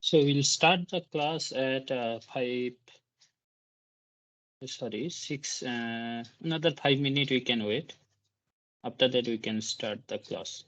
So we'll start the class at 6, another 5 minutes we can wait. After that, we can start the class.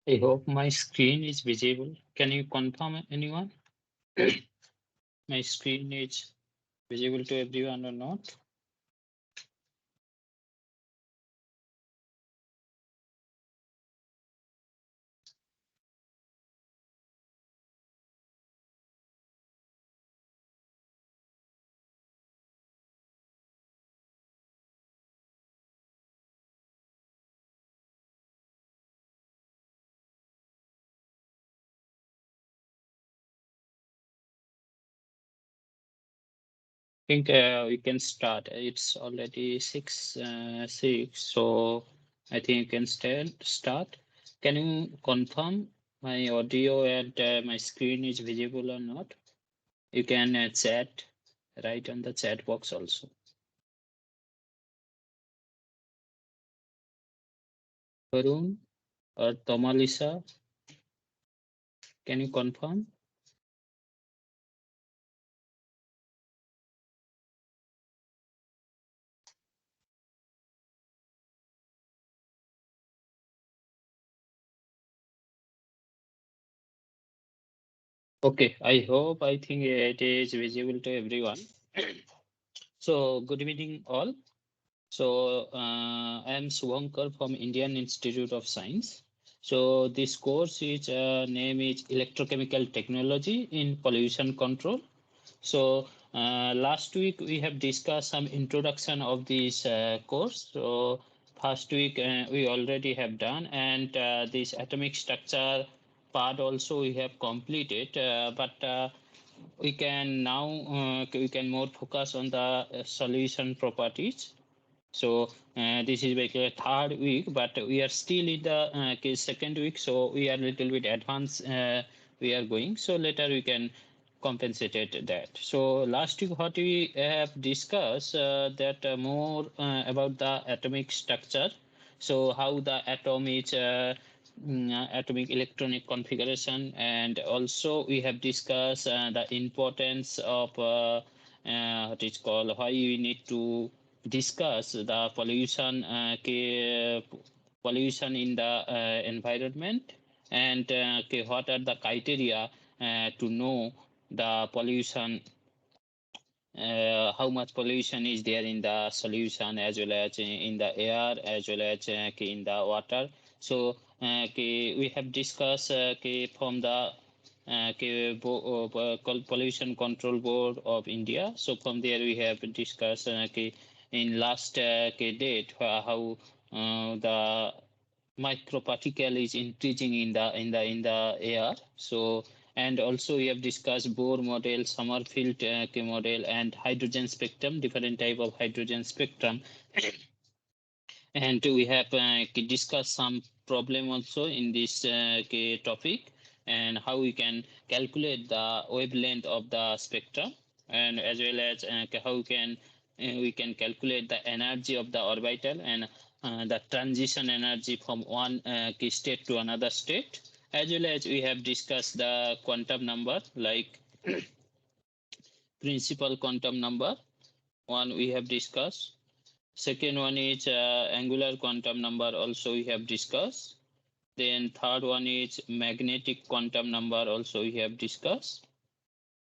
I hope my screen is visible. Can you confirm, anyone? My screen is visible to everyone or not? I think we can start. It's already 6, so I think you can start. Can you confirm my audio and my screen is visible or not? You can chat right on the chat box also. Varun or Tomalisa, can you confirm? Okay, I think it is visible to everyone. So good evening all. So I am Suvankar from Indian Institute of Science. So this course is name is Electrochemical Technology in Pollution Control. So last week we have discussed some introduction of this course. So first week we already have done, and this atomic structure part also we have completed. But we can now we can more focus on the solution properties. So this is like a third week, but we are still in the second week, so we are a little bit advanced. We are going, so later we can compensate that. So last week, what we have discussed that more about the atomic structure. So how the atom is atomic electronic configuration, and also we have discussed the importance of what is called why we need to discuss the pollution in the environment, and what are the criteria to know the pollution, how much pollution is there in the solution as well as in the air as well as in the water. So we have discussed from the pollution control board of India. So from there we have discussed in last date how the microparticle is increasing in the air. So and also we have discussed Bohr model, Sommerfeld model, and hydrogen spectrum, different type of hydrogen spectrum. And we have discussed some problem also in this topic, and how we can calculate the wavelength of the spectrum, and as well as how we can calculate the energy of the orbital, and the transition energy from one state to another state, as well as we have discussed the quantum number like principal quantum number. One we have discussed. Second one is angular quantum number, also we have discussed. Then third one is magnetic quantum number, also we have discussed.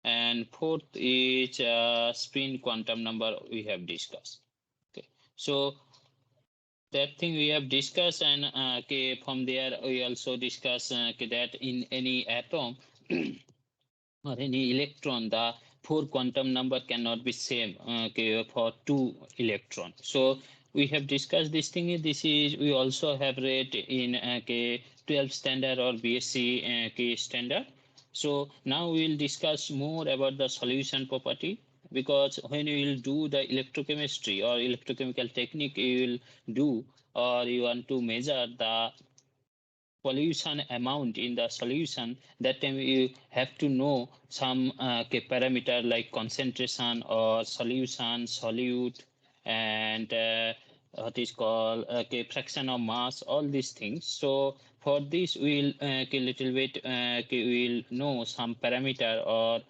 And fourth is spin quantum number, we have discussed. Okay, so that thing we have discussed, and from there we also discuss that in any atom or any electron, the four quantum number cannot be same for two electron. So we have discussed this thing. This is we also have read in 12 standard or BSc standard. So now we will discuss more about the solution property, because when you will do the electrochemistry or electrochemical technique, you will do, or you want to measure the pollution amount in the solution, that time you have to know some parameter like concentration or solution solute, and what is called fraction of mass, all these things. So for this we'll little bit we'll know some parameter or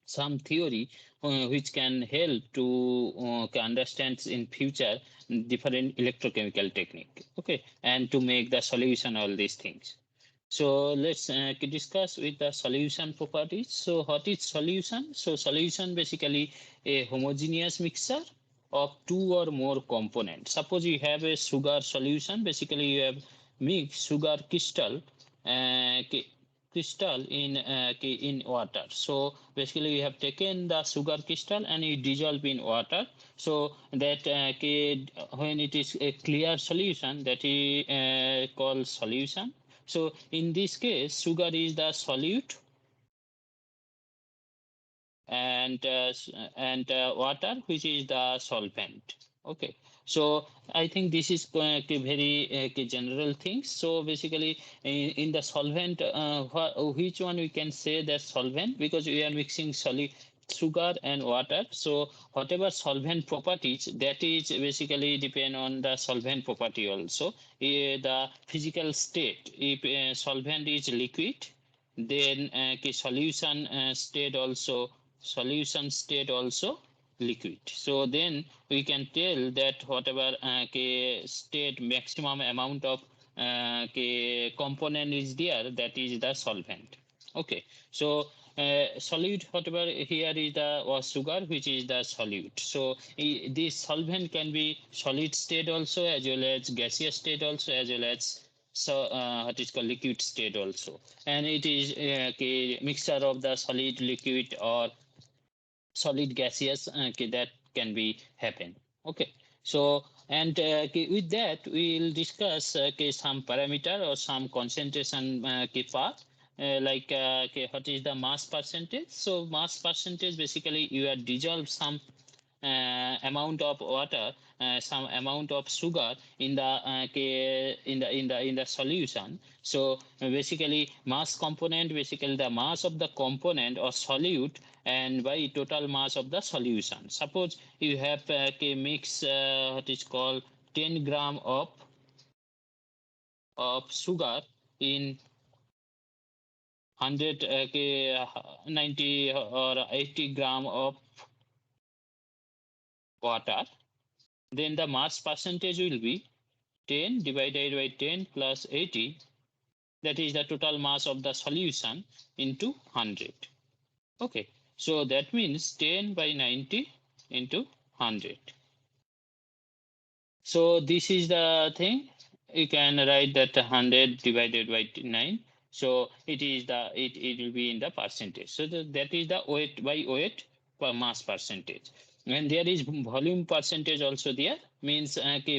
some theory which can help to understand in future different electrochemical technique, okay, and to make the solution all these things. So let's discuss with the solution properties. So what is solution? So solution basically a homogeneous mixture of two or more components. Suppose you have a sugar solution, basically you have mixed sugar crystal in water. So basically we have taken the sugar crystal and it dissolve in water, so that when it is a clear solution, that is called solution. So in this case sugar is the solute, and water which is the solvent. Okay, so I think this is very general things. So basically in the solvent, which one we can say that solvent, because we are mixing solid sugar and water. So whatever solvent properties, that is basically depend on the solvent property also. The physical state, if solvent is liquid, then solution state also liquid. So then we can tell that whatever state maximum amount of component is there, that is the solvent. Okay, so solute, whatever here is the was sugar, which is the solute. So this solvent can be solid state also, as well as gaseous state also, as well as what is called liquid state also, and it is a mixture of the solid, liquid, or solid gaseous that can be happen. Okay, so and with that we'll discuss some parameter or some concentration part, like what is the mass percentage. So mass percentage, basically you are dissolve some amount of water, some amount of sugar in the solution. So basically mass component, basically the mass of the component or solute, and by total mass of the solution. Suppose you have mix what is called 10 gram of sugar in 100 90 or 80 gram of water, then the mass percentage will be 10 divided by 10 plus 80. That is the total mass of the solution into 100. Okay, so that means 10 by 90 into 100. So this is the thing. You can write that 100 divided by 9. So it will be in the percentage. So that is the weight by weight per mass percentage. And there is volume percentage also there, means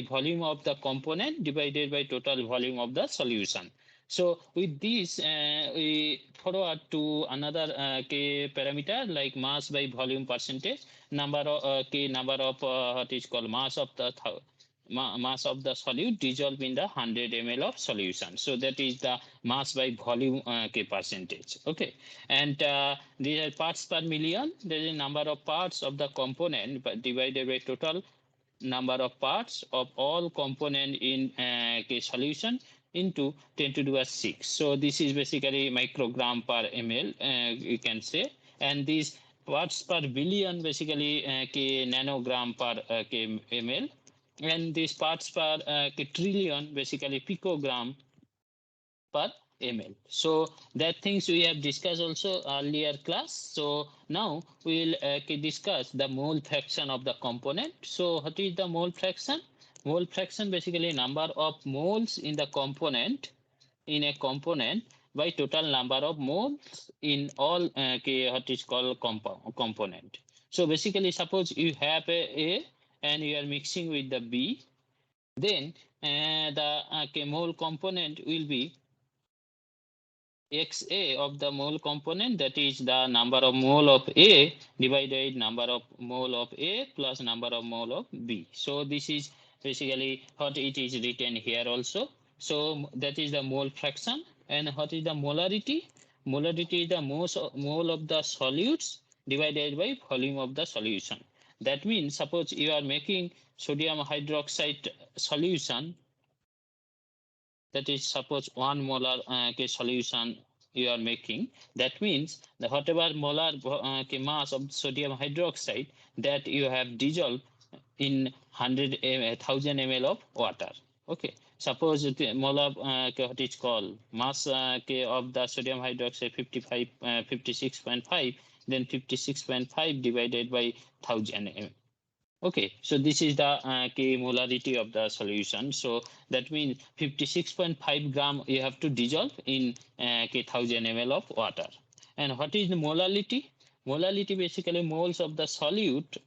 volume of the component divided by total volume of the solution. So with this, we forward to another parameter like mass by volume percentage, number of what is called mass of the mass of the solute dissolved in the 100 ml of solution. So that is the mass by volume percentage. Okay, and these are parts per million. There is number of parts of the component divided by total number of parts of all component in solution into 10 to the power 6. So this is basically microgram per ml, you can say, and these parts per billion basically nanogram per ml, and these parts per trillion basically picogram per ml. So that things we have discussed also earlier class. So now we will discuss the mole fraction of the component. So what is the mole fraction? Mole fraction basically number of moles in the component, in a component, by total number of moles in all what is called component. So basically suppose you have a and you are mixing with the B, then the mole component will be xa of the mole component, that is the number of mole of A divided number of mole of A plus number of mole of B. So this is basically what it is written here also. So that is the mole fraction. And what is the molarity? Molarity is the mole of the solutes divided by volume of the solution. That means suppose you are making sodium hydroxide solution, that is suppose 1 molar solution you are making. That means the whatever molar mass of sodium hydroxide that you have dissolved in 1000 ml of water. Okay, suppose the molar what is called mass of the sodium hydroxide 56.5, then 56.5 divided by 1000 ml. Okay, so this is the molarity of the solution. So that means 56.5 gram you have to dissolve in 1000 ml of water. And what is the molality? Molality basically moles of the solute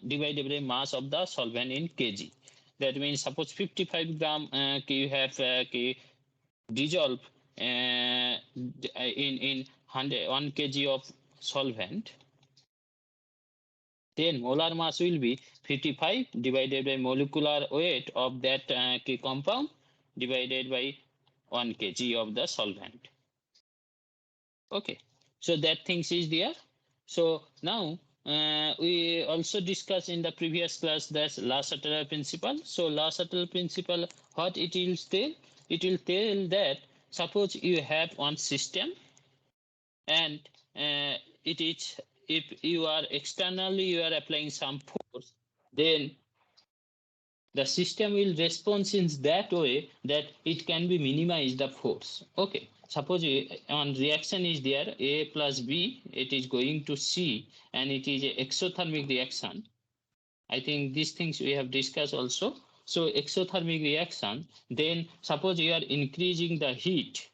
divided by mass of the solvent in kg. That means suppose 55 gram you have dissolve in 1 kg of solvent, then molar mass will be 55 divided by molecular weight of that compound divided by 1 kg of the solvent. Okay, so that things is there. So now we also discussed in the previous class that La-Satellite principle. So La-Satellite principle, what it will tell? It will tell that suppose you have one system, and it is, if you are externally you are applying some force, then the system will respond in that way that it can be minimize the force. Okay, suppose one reaction is there, A plus B, it is going to C, and it is a exothermic reaction. I think these things we have discussed also. So exothermic reaction, then suppose you are increasing the heat.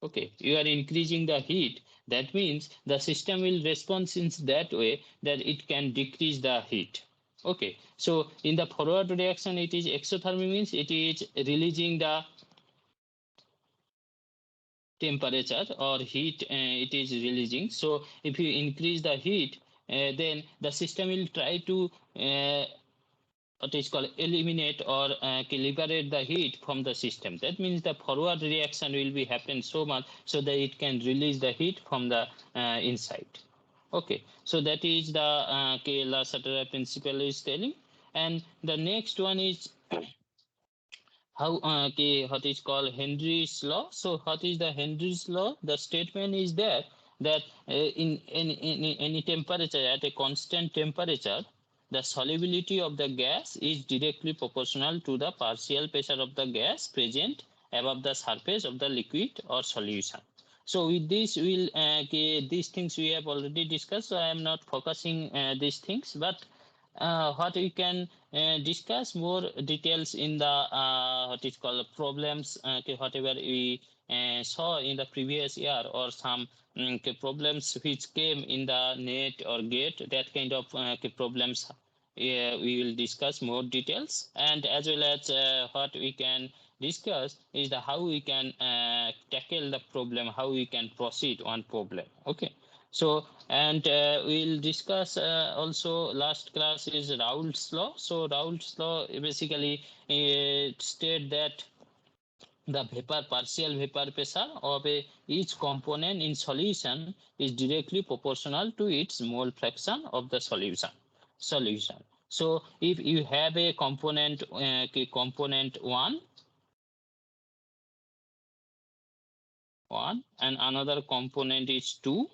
Okay, you are increasing the heat. That means the system will respond in that way that it can decrease the heat. Okay, so in the forward reaction, it is exothermic, means it is releasing the temperature or heat, it is releasing. So if you increase the heat, then the system will try to what is called eliminate or liberate the heat from the system. That means the forward reaction will be happen so much so that it can release the heat from the inside. Okay, so that is the La Sutter's principle is telling. And the next one is how what is called Henry's law. So what is the Henry's law? The statement is there that in any temperature, at a constant temperature, the solubility of the gas is directly proportional to the partial pressure of the gas present above the surface of the liquid or solution. So with this, we'll these things we have already discussed. So I am not focusing these things, but what we can discuss more details in the what is called problems, whatever we saw in the previous year, or some problems which came in the net or gate, that kind of problems we will discuss more details. And as well as what we can discuss is the how we can tackle the problem, how we can proceed on problem. Okay, so and we'll discuss also last class is Raoult's law. So Raoult's law basically state that the partial vapor pressure of each component in solution is directly proportional to its mole fraction of the solution. So if you have a component component 1 and another component is 2,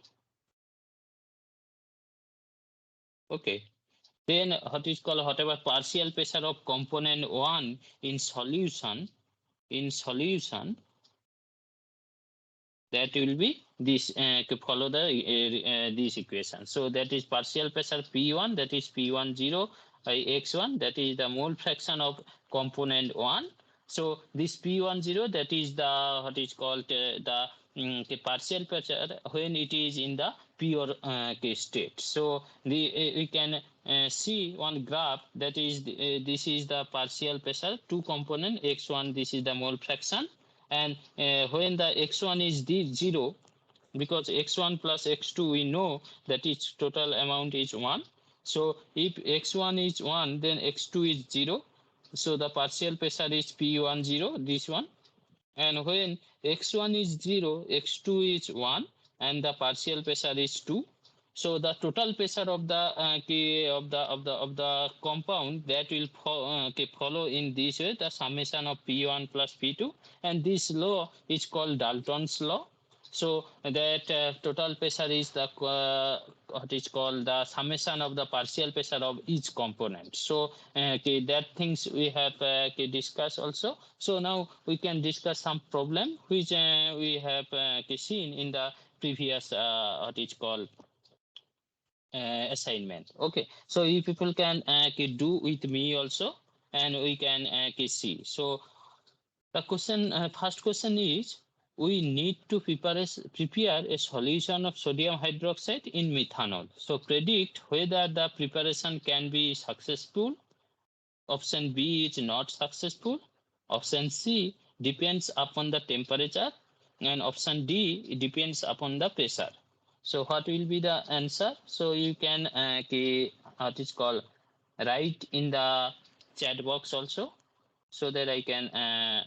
okay, then what is called whatever partial pressure of component 1 in solution that will be this to follow the this equation. So that is partial pressure P1, that is P10 by x1, that is the mole fraction of component 1. So this P10, that is the what is called the partial pressure when it is in the pure state. So we can see one graph, that is this is the partial pressure, two component x1, this is the mole fraction. And when the x1 is 0, because x1 plus x2 we know that its total amount is 1. So if x1 is 1, then x2 is 0. So the partial pressure is P10, this one. And when x1 is 0, x2 is 1, and the partial pressure is 2. So the total pressure of the compound, that will follow in this way, the summation of P1 plus P2, and this law is called Dalton's law. So that total pressure is the what is called the summation of the partial pressure of each component. So that things we have discussed also. So now we can discuss some problem which we have seen in the previous what is called assignment. Okay, so you people can do with me also, and we can see. So the question, first question is, we need to prepare a solution of sodium hydroxide in methanol. So predict whether the preparation can be successful. Option B is not successful. Option C depends upon the temperature, and option D depends upon the pressure. So what will be the answer? So you can what is called write in the chat box also, so that I can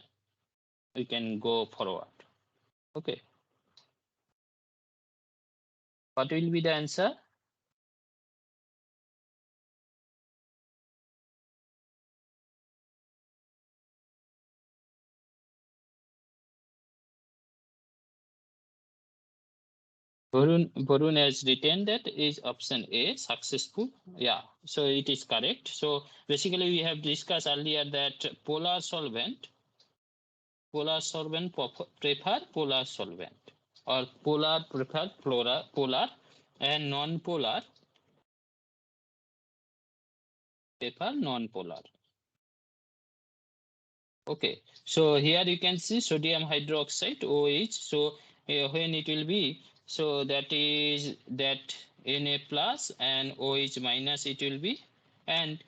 we can go forward. Okay, what will be the answer? Varun has written that is option A, successful. Yeah, so it is correct. So basically we have discussed earlier that polar solvent prefer polar solvent, or polar prefer polar, and non-polar prefer non-polar. Okay, so here you can see sodium hydroxide OH. So when it will be, so that is that Na plus and OH minus it will be, and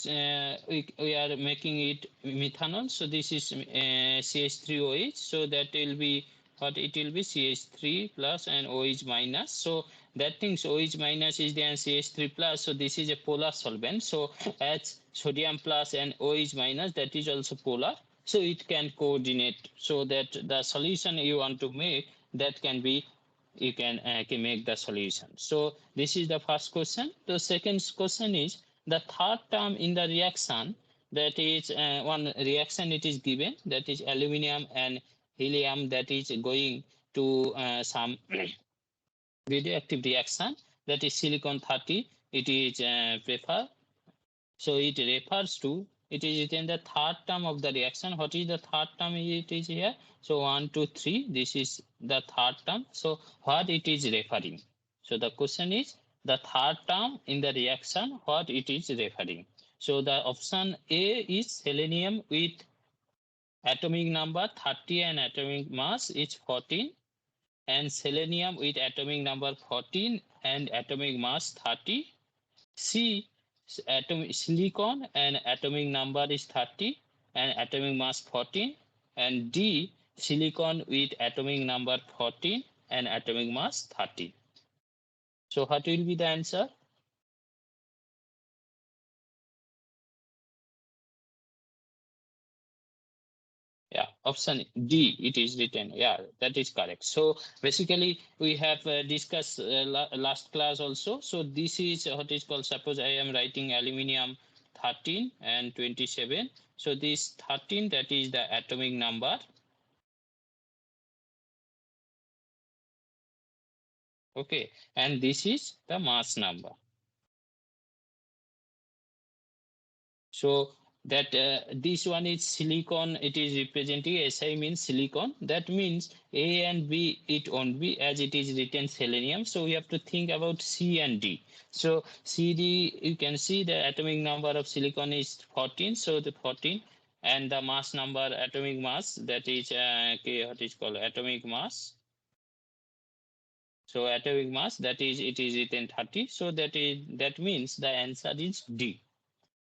we are making it methanol. So this is CH3OH. So that will be what it will be CH3 plus and OH minus. So that things OH minus is there and CH3 plus. So this is a polar solvent. So as sodium plus and OH minus, that is also polar. So it can coordinate so that the solution you want to make, that can be, you can make the solution. So this is the first question. The second question is the third term in the reaction, that is one reaction it is given, that is aluminum and helium, that is going to some radioactive reaction, that is silicon 30, it is prefer. So it refers to, it is written the third term of the reaction. What is the third term it is here? So 1, 2, 3, this is the third term. So what it is referring? So the question is the third term in the reaction, what it is referring. So the option A is selenium with atomic number 30 and atomic mass is 14, and selenium with atomic number 14 and atomic mass 30. C, silicon and atomic number is 30 and atomic mass 14, and D, silicon with atomic number 14 and atomic mass 30. So what will be the answer? Yeah, option D, it is written. Yeah, that is correct. So basically we have discussed last class also. So this is what is called, suppose I am writing aluminium 13 and 27. So this 13, that is the atomic number. Okay, and this is the mass number. So that this one is silicon, it is representing Si means silicon. That means A and B, it won't be, as it is written selenium. So we have to think about C and D. So CD, you can see the atomic number of silicon is 14. So the 14, and the mass number, atomic mass, that is what is called atomic mass. So atomic mass, that is, it is written 30. So that means the answer is D.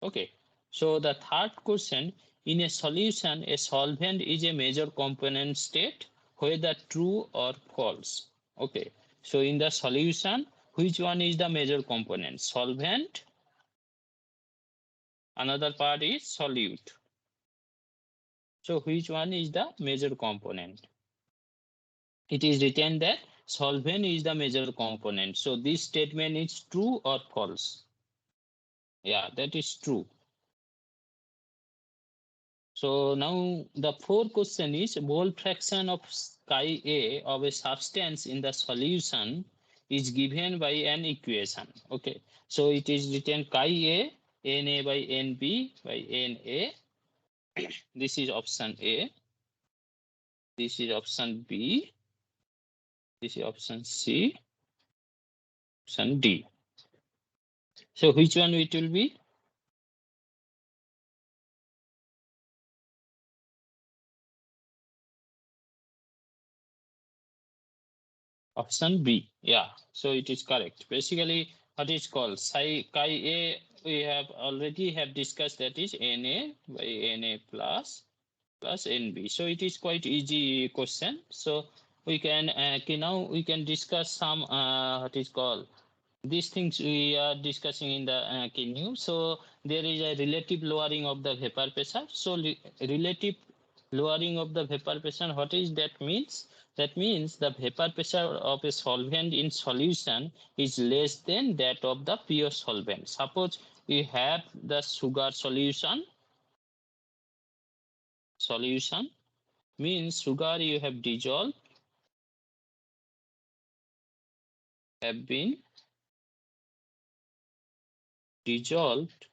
Okay. So the third question, in a solution, a solvent is a major component state, whether true or false. Okay. So in the solution, which one is the major component? Solvent. Another part is solute. So which one is the major component? It is written that solvent is the major component. So this statement is true or false? Yeah, that is true. So now the fourth question is mole fraction of chi A of a substance in the solution is given by an equation. Okay, so it is written chi A, Na by Nb by Na. This is option A. This is option B. This is option C. Option D. So which one it will be? Option B. Yeah, so it is correct. Basically, what is called chi A, we have already have discussed, that is Na by Na plus Nb. So it is quite easy question. So we can okay, now we can discuss some what is called, these things we are discussing in the canoe. So there is a relative lowering of the vapor pressure. So relative lowering of the vapor pressure, what is that means? That means the vapor pressure of a solvent in solution is less than that of the pure solvent. Suppose we have the sugar solution. Solution means sugar you have dissolved, have been dissolved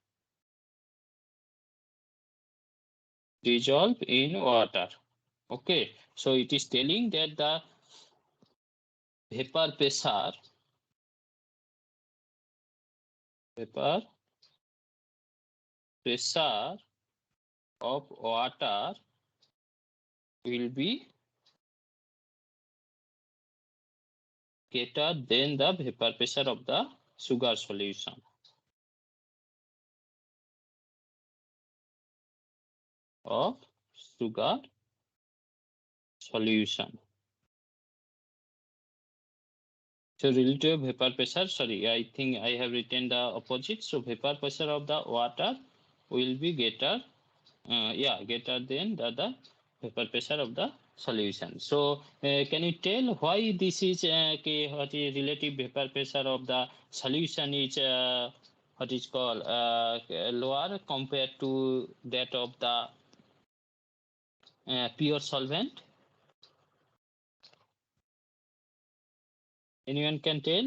in water. Okay, so it is telling that the vapor pressure of water will be greater than the vapor pressure of the sugar solution. Of sugar solution. So relative vapor pressure, sorry, I think I have written the opposite. So vapor pressure of the water will be greater, greater than the vapor pressure of the solution. So can you tell why this is what is relative vapor pressure of the solution is what is called lower compared to that of the pure solvent? Anyone can tell?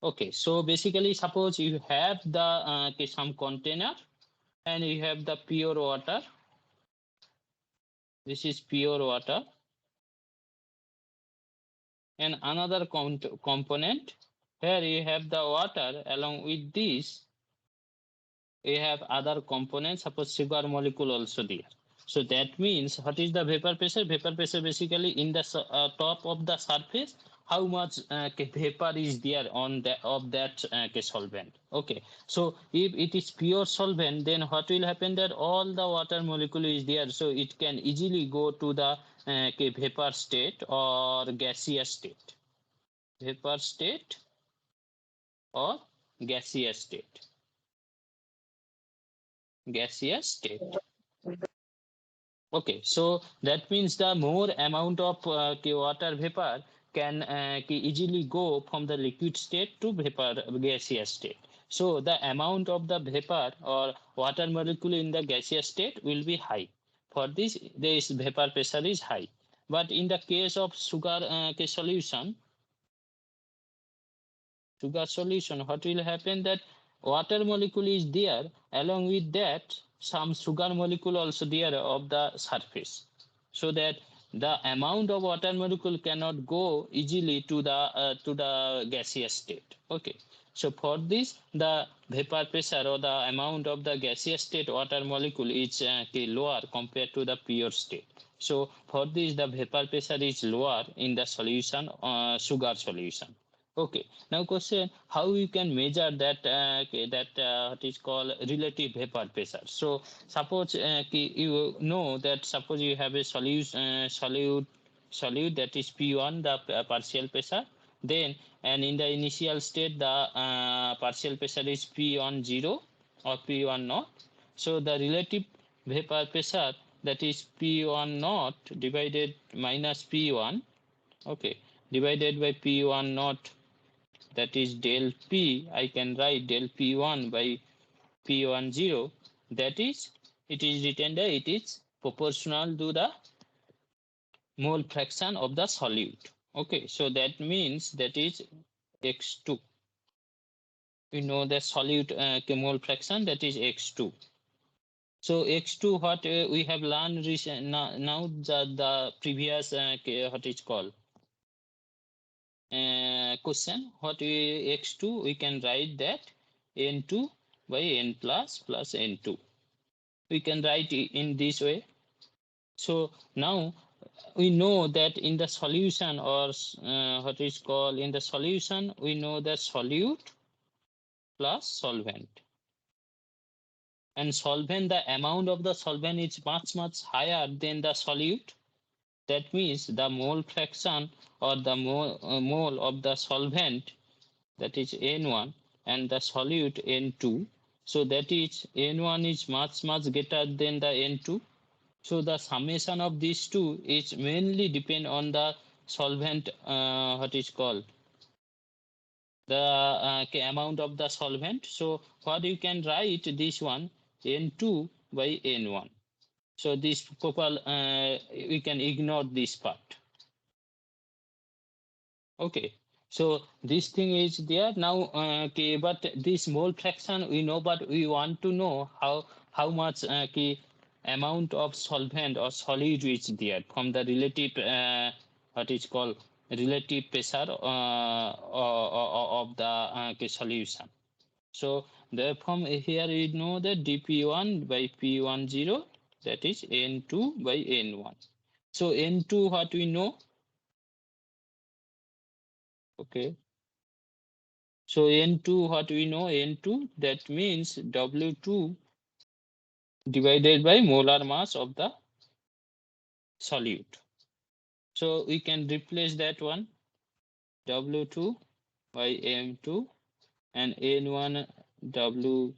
Okay, so basically suppose you have the some container and you have the pure water. This is pure water. And another component where you have the water, along with this you have other components, suppose sugar molecule also there. So that means what is the vapor pressure? Vapor pressure basically in the top of the surface, how much vapor is there on the of that solvent. Okay, so if it is pure solvent, then what will happen, that all the water molecule is there, so it can easily go to the vapor state or gaseous state. Vapor state or gaseous state. Gaseous state. Okay, so that means the more amount of water vapor can easily go from the liquid state to vapor gaseous state. So the amount of the vapor or water molecule in the gaseous state will be high. For this vapor pressure is high. But in the case of sugar solution, what will happen, that water molecule is there, along with that some sugar molecule also there of the surface, so that the amount of water molecule cannot go easily to the gaseous state. Okay, so for this the vapor pressure or the amount of the gaseous state water molecule is lower compared to the pure state. So for this the vapor pressure is lower in the solution, sugar solution. Okay, now question, how you can measure that what is called relative vapor pressure. So suppose you know that suppose you have a solute that is P1, the partial pressure, then and in the initial state the partial pressure is P10 or P1 naught. So the relative vapor pressure, that is P1 naught divided minus P1, okay, divided by P1 naught, that is del P. I can write del P1 by P10, that is, it is written that it is proportional to the mole fraction of the solute. Okay, so that means that is x2. We know the solute mole fraction, that is x2. So x2, what we have learned now the previous what is called question, what we x2, we can write that n2 by n plus n2. We can write it in this way. So now we know that in the solution, or what is called in the solution, we know the solute plus solvent. And solvent, the amount of the solvent is much higher than the solute. That means the mole fraction or the mole of the solvent, that is N1, and the solute N2. So that is N1 is much greater than the N2. So the summation of these two is mainly depend on the solvent, what is called the amount of the solvent. So what you can write this one, N2 by N1. So this people we can ignore this part. Okay, so this thing is there now. Okay, but this mole fraction we know, but we want to know how much amount of solvent or solid is there from the relative what is called relative pressure of the solution. So therefore here we know that dp1 by p10, that is n2 by n1. So n2, what we know? Okay. So N2, what we know, N2, that means W2 divided by molar mass of the solute. So we can replace that one, W2 by M2 and N1 W1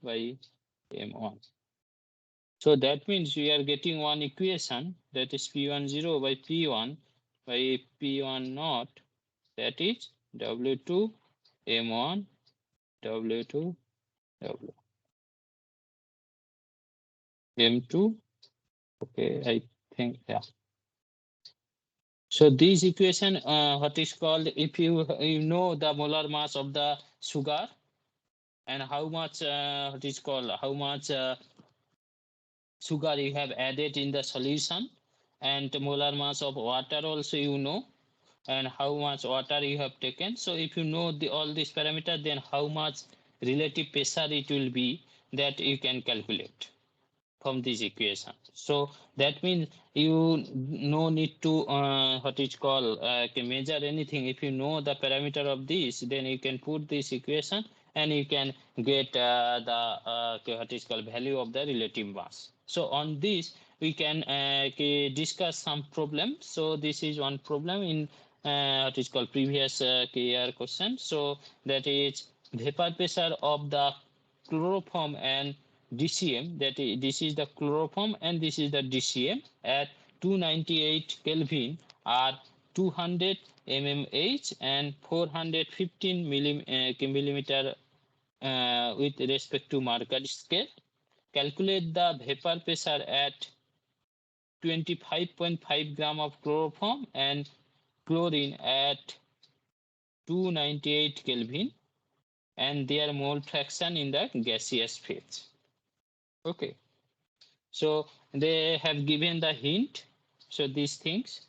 by M1. So that means we are getting one equation, that is P10 by P1 by P1 naught, that is W2 M1 W2 W M2. Okay, I think, yeah. So this equation, what is called, if you know the molar mass of the sugar and how much what is called, how much sugar you have added in the solution, and molar mass of water also you know, and how much water you have taken. So if you know all these parameters, then how much relative pressure it will be, that you can calculate from this equation. So that means you no need to what is called measure anything. If you know the parameter of this, then you can put this equation and you can get the what is called value of the relative mass. So on this we can discuss some problem. So this is one problem in what is called previous year question. So that is vapor pressure of the chloroform and DCM, that is, this is the chloroform and this is the DCM at 298 Kelvin are 200 mmH and 415 millimeter with respect to Mercalli scale. Calculate the vapor pressure at 25.5 gram of chloroform and chlorine at 298 Kelvin and their mole fraction in the gaseous phase. Okay. So they have given the hint. So these things,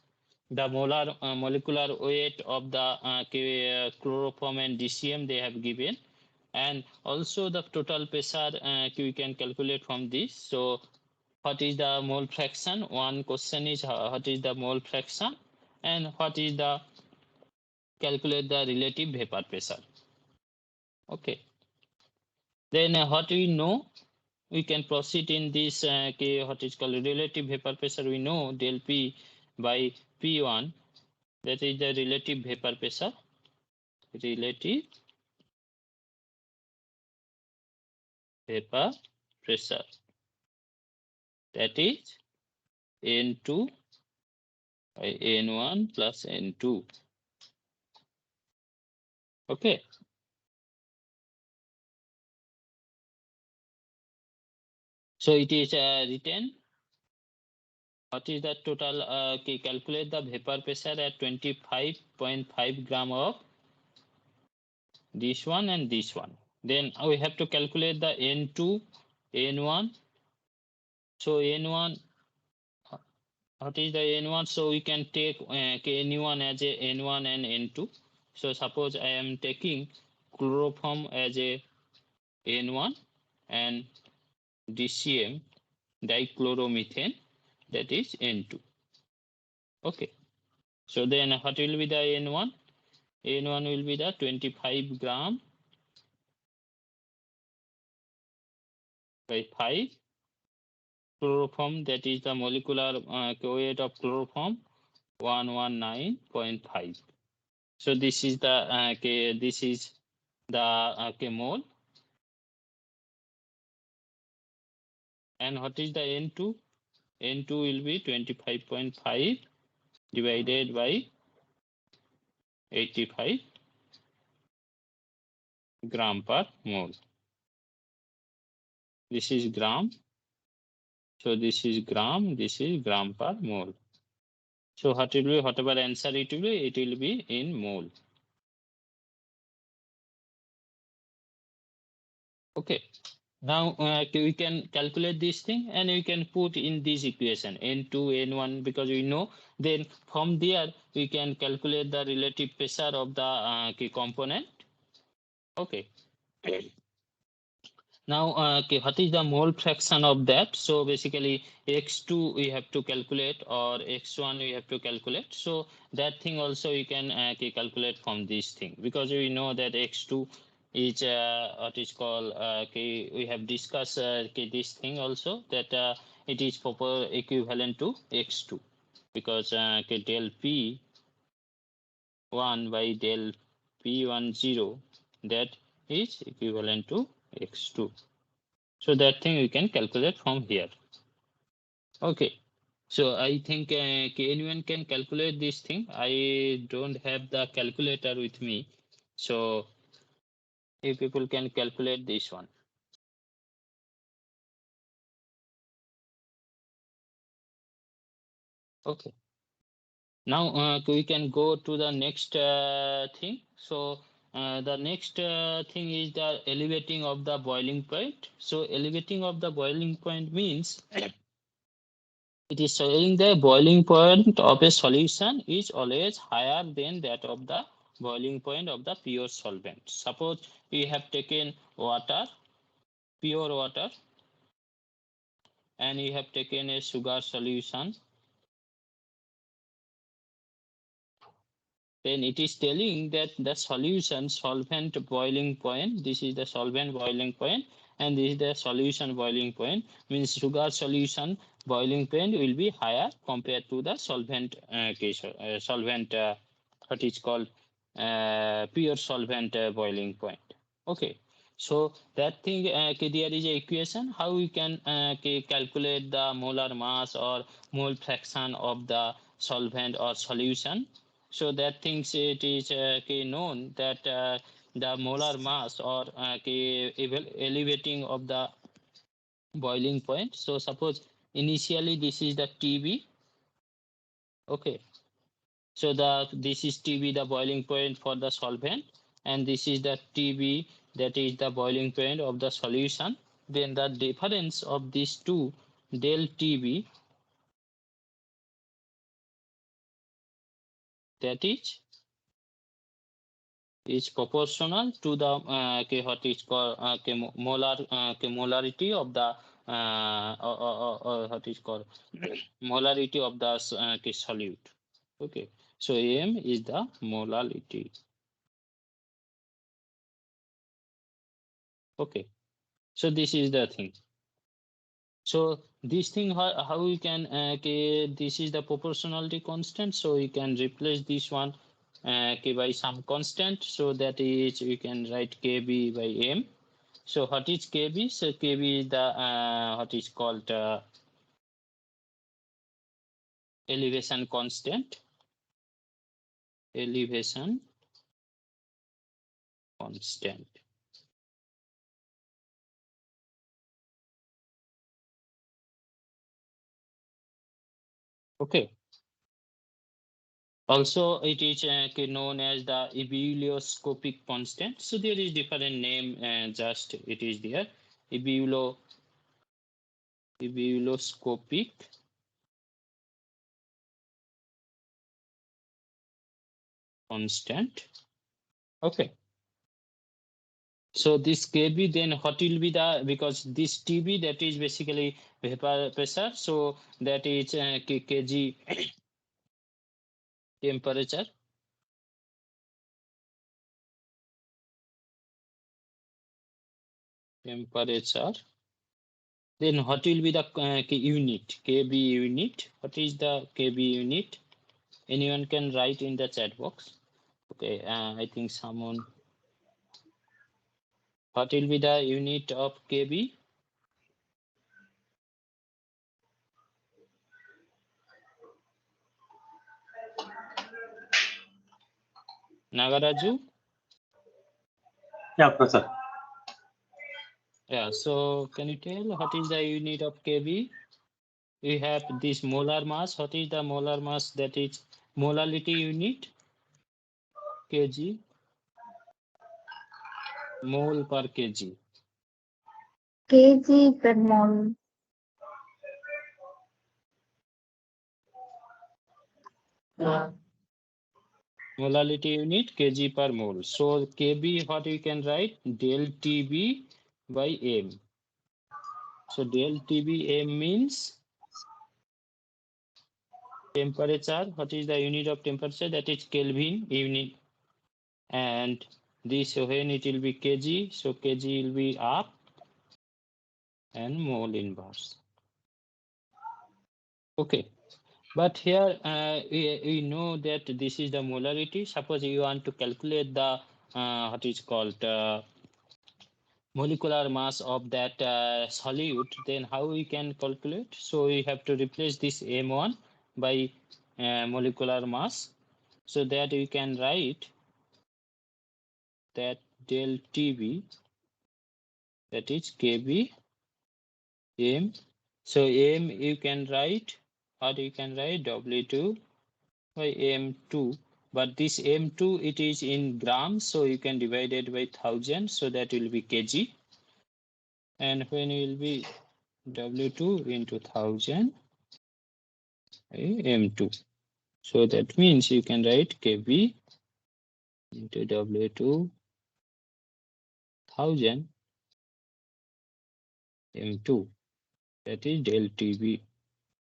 the molecular weight of the chloroform and DCM they have given, and also the total pressure we can calculate from this. So what is the mole fraction? One question is what is the mole fraction, and what is the calculate the relative vapor pressure. Okay. Then what we know, we can proceed in this what is called relative vapor pressure. We know del P by P1, that is the relative vapor pressure. Relative vapor pressure, that is N2 by N1 plus N2. Okay. So it is written, what is the total, calculate the vapor pressure at 25.5 gram of this one and this one. Then we have to calculate the N2, N1. So N1, what is the N1? So we can take N1 as a N1 and N2. So suppose I am taking chloroform as a N1 and DCM, dichloromethane, that is N2. Okay. So then what will be the N1? N1 will be the 25 gram by 5 chloroform, that is the molecular weight of chloroform 119.5. So this is the this is the mole. And what is the N2? N2 will be 25.5 divided by 85 gram per mole. This is gram. So this is gram, this is gram per mole. So what will be, whatever answer it will be in mole. Okay. Now we can calculate this thing and we can put in this equation N2, N1, because we know. Then from there we can calculate the relative pressure of the component. Okay. Now, what is the mole fraction of that? So basically x2 we have to calculate, or x1 we have to calculate. So that thing also you can calculate from this thing, because we know that x2 is what is called, we have discussed this thing also, that it is proper equivalent to x2. because del P1 by del P10, that is equivalent to x2. So that thing we can calculate from here. Okay. So I think anyone can calculate this thing. I don't have the calculator with me. So if people can calculate this one. Okay. Now we can go to the next thing. So the next thing is the elevating of the boiling point. So elevating of the boiling point means it is saying the boiling point of a solution is always higher than that of the boiling point of the pure solvent. Suppose we have taken water, pure water, and we have taken a sugar solution. Then it is telling that the solution solvent boiling point, this is the solvent boiling point, and this is the solution boiling point, means sugar solution boiling point will be higher compared to the solvent case, solvent what is called pure solvent boiling point. Okay, so that thing there is a equation how we can calculate the molar mass or mole fraction of the solvent or solution. So that things it is known that the molar mass or elevating of the boiling point. So suppose initially this is the TB. Okay. So this is TB, the boiling point for the solvent, and this is the TB, that is the boiling point of the solution. Then the difference of these two del TB, that is proportional to the what is called molarity of the what is called molarity of the solute. Okay, so M is the molarity. Okay, so this is the thing. So this thing how we can this is the proportionality constant, so we can replace this one by some constant, so that is we can write kb by m. So what is kb? So kb is the what is called elevation constant. Elevation constant. Okay. Also, it is known as the ebullioscopic constant. So there is different name, and just it is there. Ebullioscopic constant. Okay. So this Kb, then what will be the, because this Tb, that is basically vapor pressure. So that is kg temperature. Temperature. Then what will be the unit? Kb unit. What is the Kb unit? Anyone can write in the chat box. Okay, I think someone. What will be the unit of Kb? Nagaraju? Yeah, Professor. Yeah, so can you tell what is the unit of Kb? We have this molar mass. What is the molar mass? That is molality unit, kg, mole per kg. kg per mole. Molality unit, kg per mole. So kb, what we can write? Del Tb by m. So del Tb m means temperature. What is the unit of temperature? That is Kelvin unit. And this when it will be kg, so kg will be up and mole inverse. Okay. But here we know that this is the molarity. Suppose you want to calculate the what is called molecular mass of that solute, then how we can calculate? So we have to replace this M1 by molecular mass, so that we can write that del TB, that is Kb M. So M you can write, or you can write W2 by M2, but this M2 it is in grams, so you can divide it by 1000, so that will be kg. And when it will be W2 into 1000 M2, so that means you can write Kb into W2 1000 M2, that is del TB.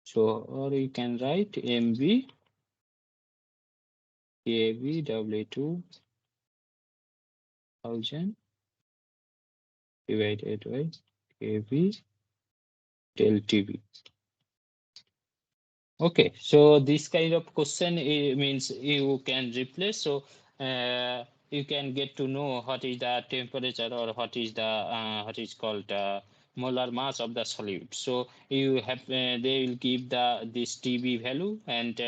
So or you can write MB Kb W2 1000 divided by Kb del TB. Okay, so this kind of question means you can replace. So you can get to know what is the temperature, or what is the what is called molar mass of the solute. So you have they will give the this TB value, and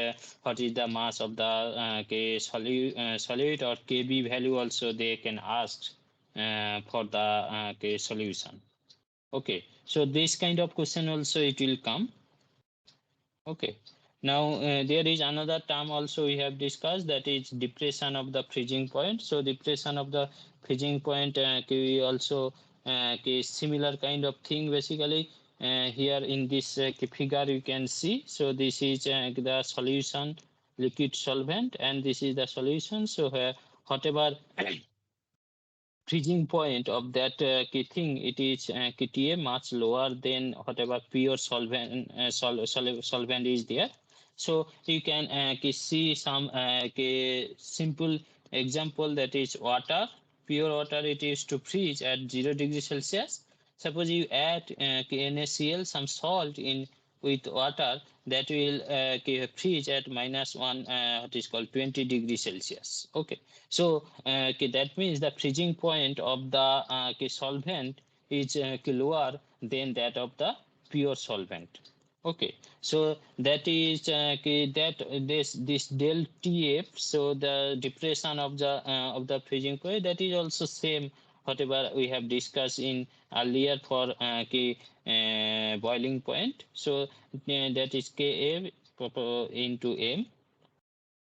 what is the mass of the solute or Kb value also they can ask for the solution. Okay, so this kind of question also it will come. Okay. Now there is another term also we have discussed, that is depression of the freezing point. So depression of the freezing point we also similar kind of thing basically. Here in this figure you can see. So this is the solution, liquid solvent, and this is the solution. So whatever freezing point of that thing, it is KTA much lower than whatever pure solvent solvent is there. So you can see some simple example, that is water. Pure water, it is to freeze at 0 degrees Celsius. Suppose you add NaCl, some salt in with water, that will freeze at -1 what is called 20 degrees Celsius. Okay, so that means the freezing point of the solvent is lower than that of the pure solvent. Okay, so that is that this del TF. So the depression of the freezing point, that is also same whatever we have discussed in earlier for boiling point. So that is Ka into M.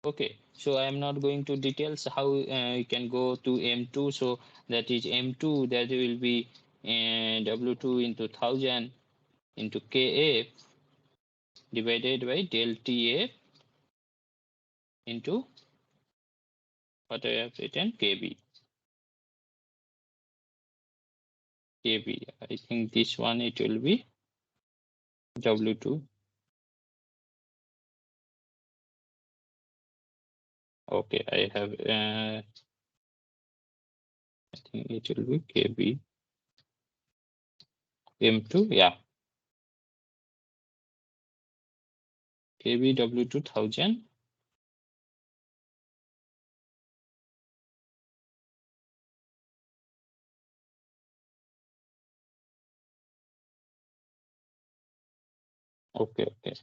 Okay, so I am not going to details how you can go to M2. So that is M2, that will be W2 into 1000 into Ka divided by del Ta into what I have written, Kb. Kb. I think this one it will be W2. Okay, I have I think it will be Kb M2. Yeah, Kb W2 1000. Okay, okay.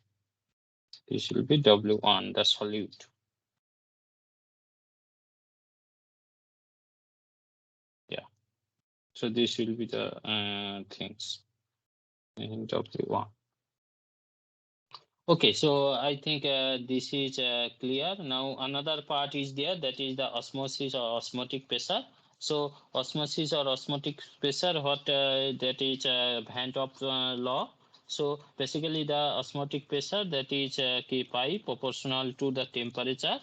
This will be W1, the solute. Yeah. So this will be the things in W1. Okay, so I think this is clear. Now another part is there, that is the osmosis or osmotic pressure. So osmosis or osmotic pressure, what that is Van 't Hoff law. So basically the osmotic pressure, that is pi proportional to the temperature.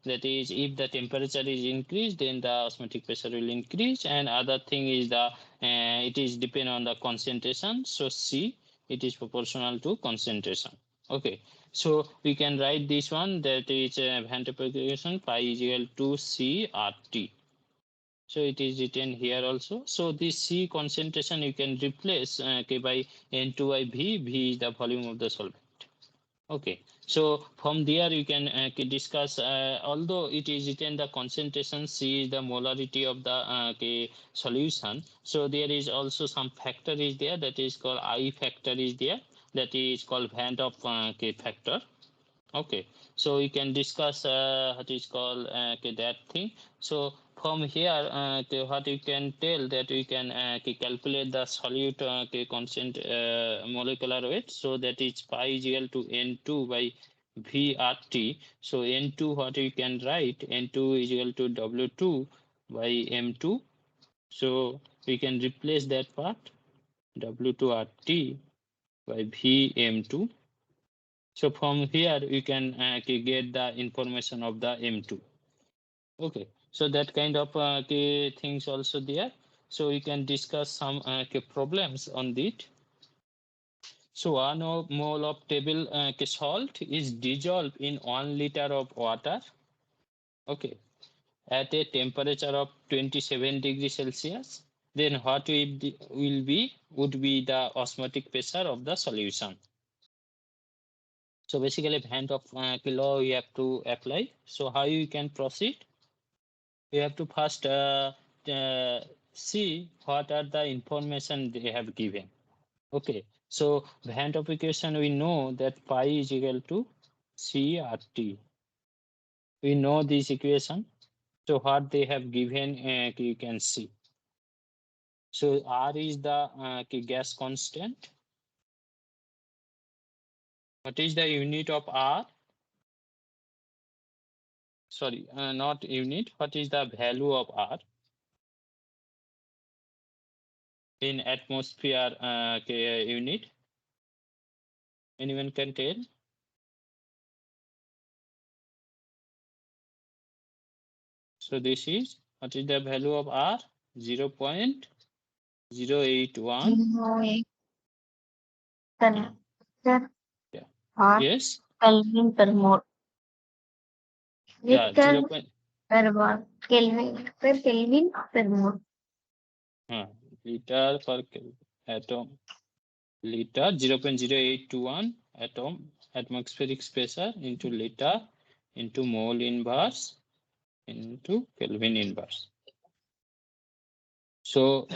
That is, if the temperature is increased, then the osmotic pressure will increase. And other thing is the it is depend on the concentration. So C, it is proportional to concentration. Okay, so we can write this one, that is Van 't Hoff equation, pi is equal to C RT. So it is written here also. So this C concentration you can replace by N2 by V. V is the volume of the solvent. Okay, so from there you can discuss, although it is written the concentration C is the molarity of the solution. So there is also some factor is there that is called I factor is there, that is called Van der factor. Okay, so we can discuss what is called that thing. So from here, what you can tell that we can calculate the solute constant molecular weight. So that is pi is equal to N2 by VRT. So N2, what we can write, N2 is equal to W2 by M2. So we can replace that part, W2RT by VM2. So from here we can get the information of the M2. Okay, so that kind of things also there. So we can discuss some problems on it. So 1 mole of table salt is dissolved in 1 liter of water. Okay, at a temperature of 27 degrees Celsius. Then what would be the osmotic pressure of the solution. So basically, hand of law you have to apply. So how you can proceed? You have to first see what are the information they have given. Okay. So the hand of equation we know that pi is equal to CRT. We know this equation. So what they have given, you can see. So R is the gas constant. What is the unit of R? Sorry, not unit. What is the value of R in atmosphere unit? Anyone can tell? So this is, what is the value of R? 0.081. Yeah. Or Yes. Kelvin per mole. Yeah. Liter per bar. Kelvin per mole. Liter per atom. Liter 0.0821 atom atmospheric pressure into liter into mole inverse into Kelvin inverse. So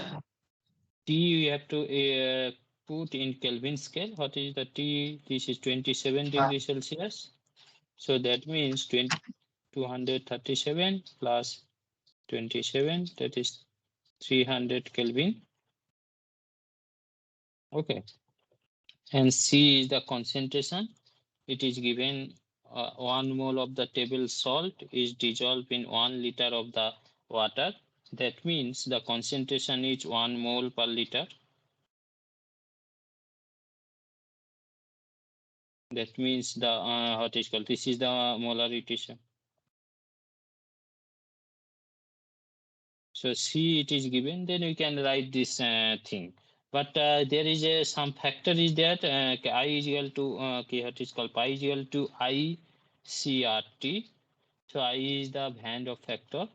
T you have to put in Kelvin scale. What is the T? This is 27 degrees Celsius. So that means 237 plus 27, that is 300 Kelvin. Okay. And C is the concentration. It is given 1 mole of the table salt is dissolved in 1 liter of the water. That means the concentration is 1 mole per liter. That means the what is called, this is the molarity. So C it is given, then we can write this thing. But there is some factor is that I is equal to what is called pi is equal to I CRT. So I is the Van der factor.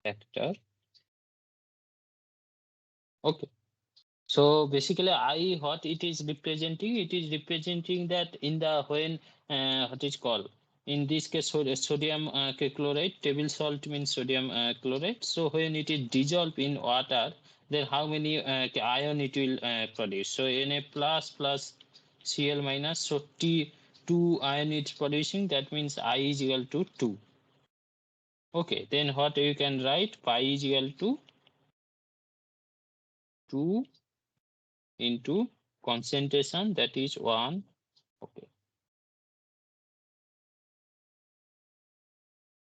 Factor. Okay. So basically, I what it is representing? It is representing that in the when what is called in this case sodium chloride, table salt means sodium chloride. So when it is dissolved in water, then how many ion it will produce? So Na plus Cl minus. So T 2 ion it's producing. That means I is equal to 2. Okay, then what you can write? Pi is equal to 2 into concentration, that is 1. Okay,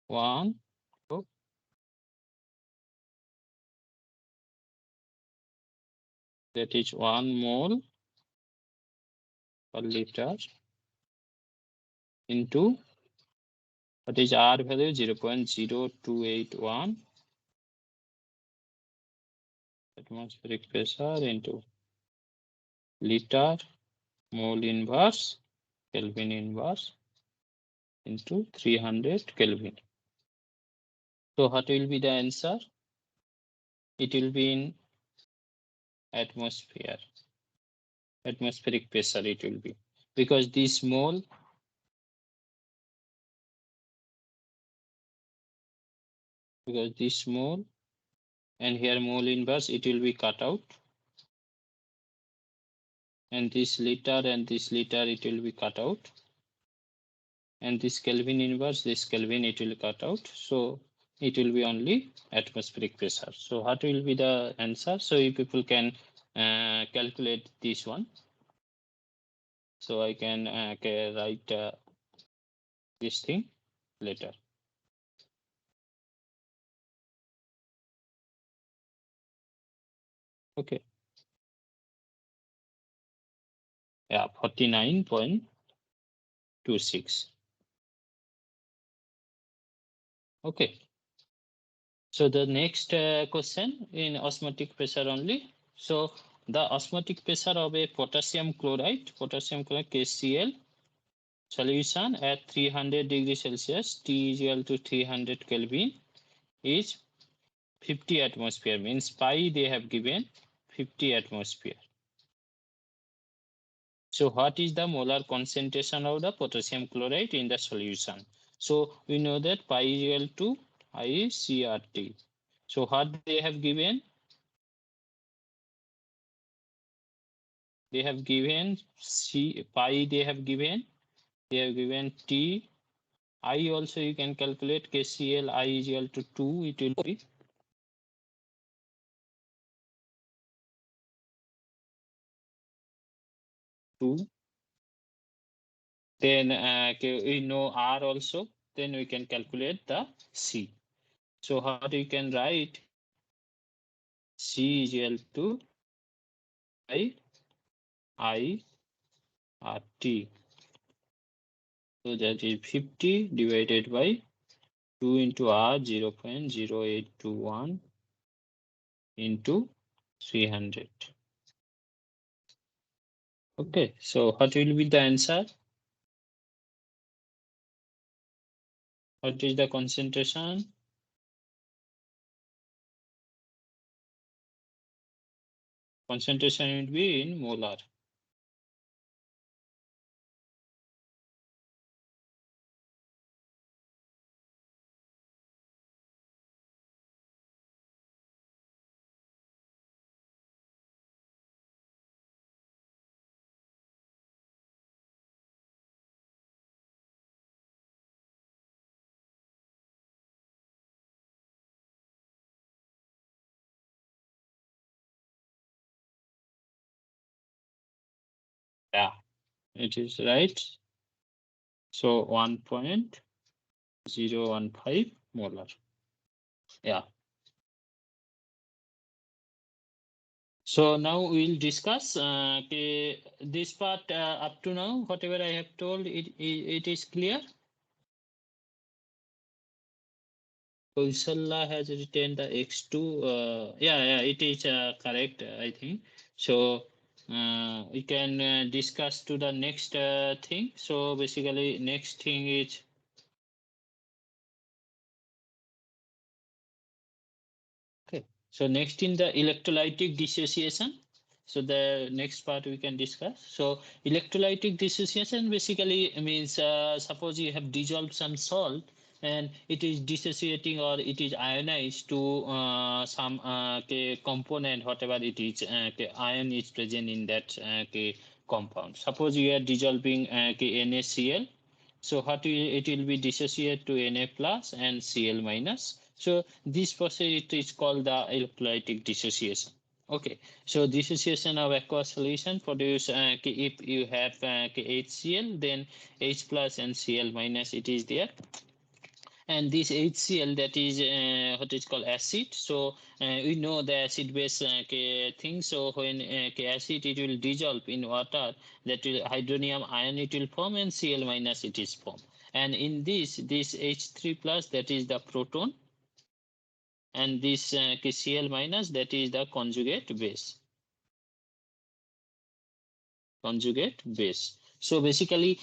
1. Oh, that is 1 mole per liter into what is R value? 0.0281 atmospheric pressure into liter mole inverse Kelvin inverse. into 300 Kelvin. So what will be the answer? It will be in atmosphere. Atmospheric pressure it will be, because this mole and here mole inverse, it will be cut out, and this liter and this liter it will be cut out, and this Kelvin inverse, this Kelvin it will cut out. So it will be only atmospheric pressure. So what will be the answer? So you people can calculate this one. So I can write this thing later. Okay. Yeah, 49.26. Okay. So the next question in osmotic pressure only. So the osmotic pressure of a potassium chloride KCl solution at 300 degrees Celsius, T is equal to 300 Kelvin, is 50 atmosphere. Means pi they have given 50 atmosphere. So what is the molar concentration of the potassium chloride in the solution? So we know that pi is equal to ICRT. So what they have given? They have given C pi, they have given T. I also you can calculate KCl I is equal to 2, it will be 2. Then we know R also, then we can calculate the C. So how you can write C is equal to I R T. So that is 50 divided by 2 into R 0.0821 into 300. Okay, so what will be the answer? What is the concentration? Concentration will be in molar. Yeah, it is right. So 1.015 molar. Yeah. So now we'll discuss this part up to now. Whatever I have told, it is clear. Kausala has written the X2. Yeah, it is correct, I think. So we can discuss to the next thing. So basically, next thing is okay. So next in the electrolytic dissociation. So the next part we can discuss. So electrolytic dissociation basically means suppose you have dissolved some salt and it is dissociating or it is ionized to some component, whatever it is, ion is present in that compound. Suppose you are dissolving NaCl. So what it will be dissociate to Na plus and Cl minus. So this process it is called the electrolytic dissociation. Okay, so dissociation of aqueous solution produce if you have HCl, then H plus and Cl minus it is there, and this HCl that is what is called acid. So we know the acid base thing. So when acid it will dissolve in water, that will hydronium ion it will form and Cl minus it is formed. And in this H3 plus that is the proton, and this Cl minus that is the conjugate base. So basically,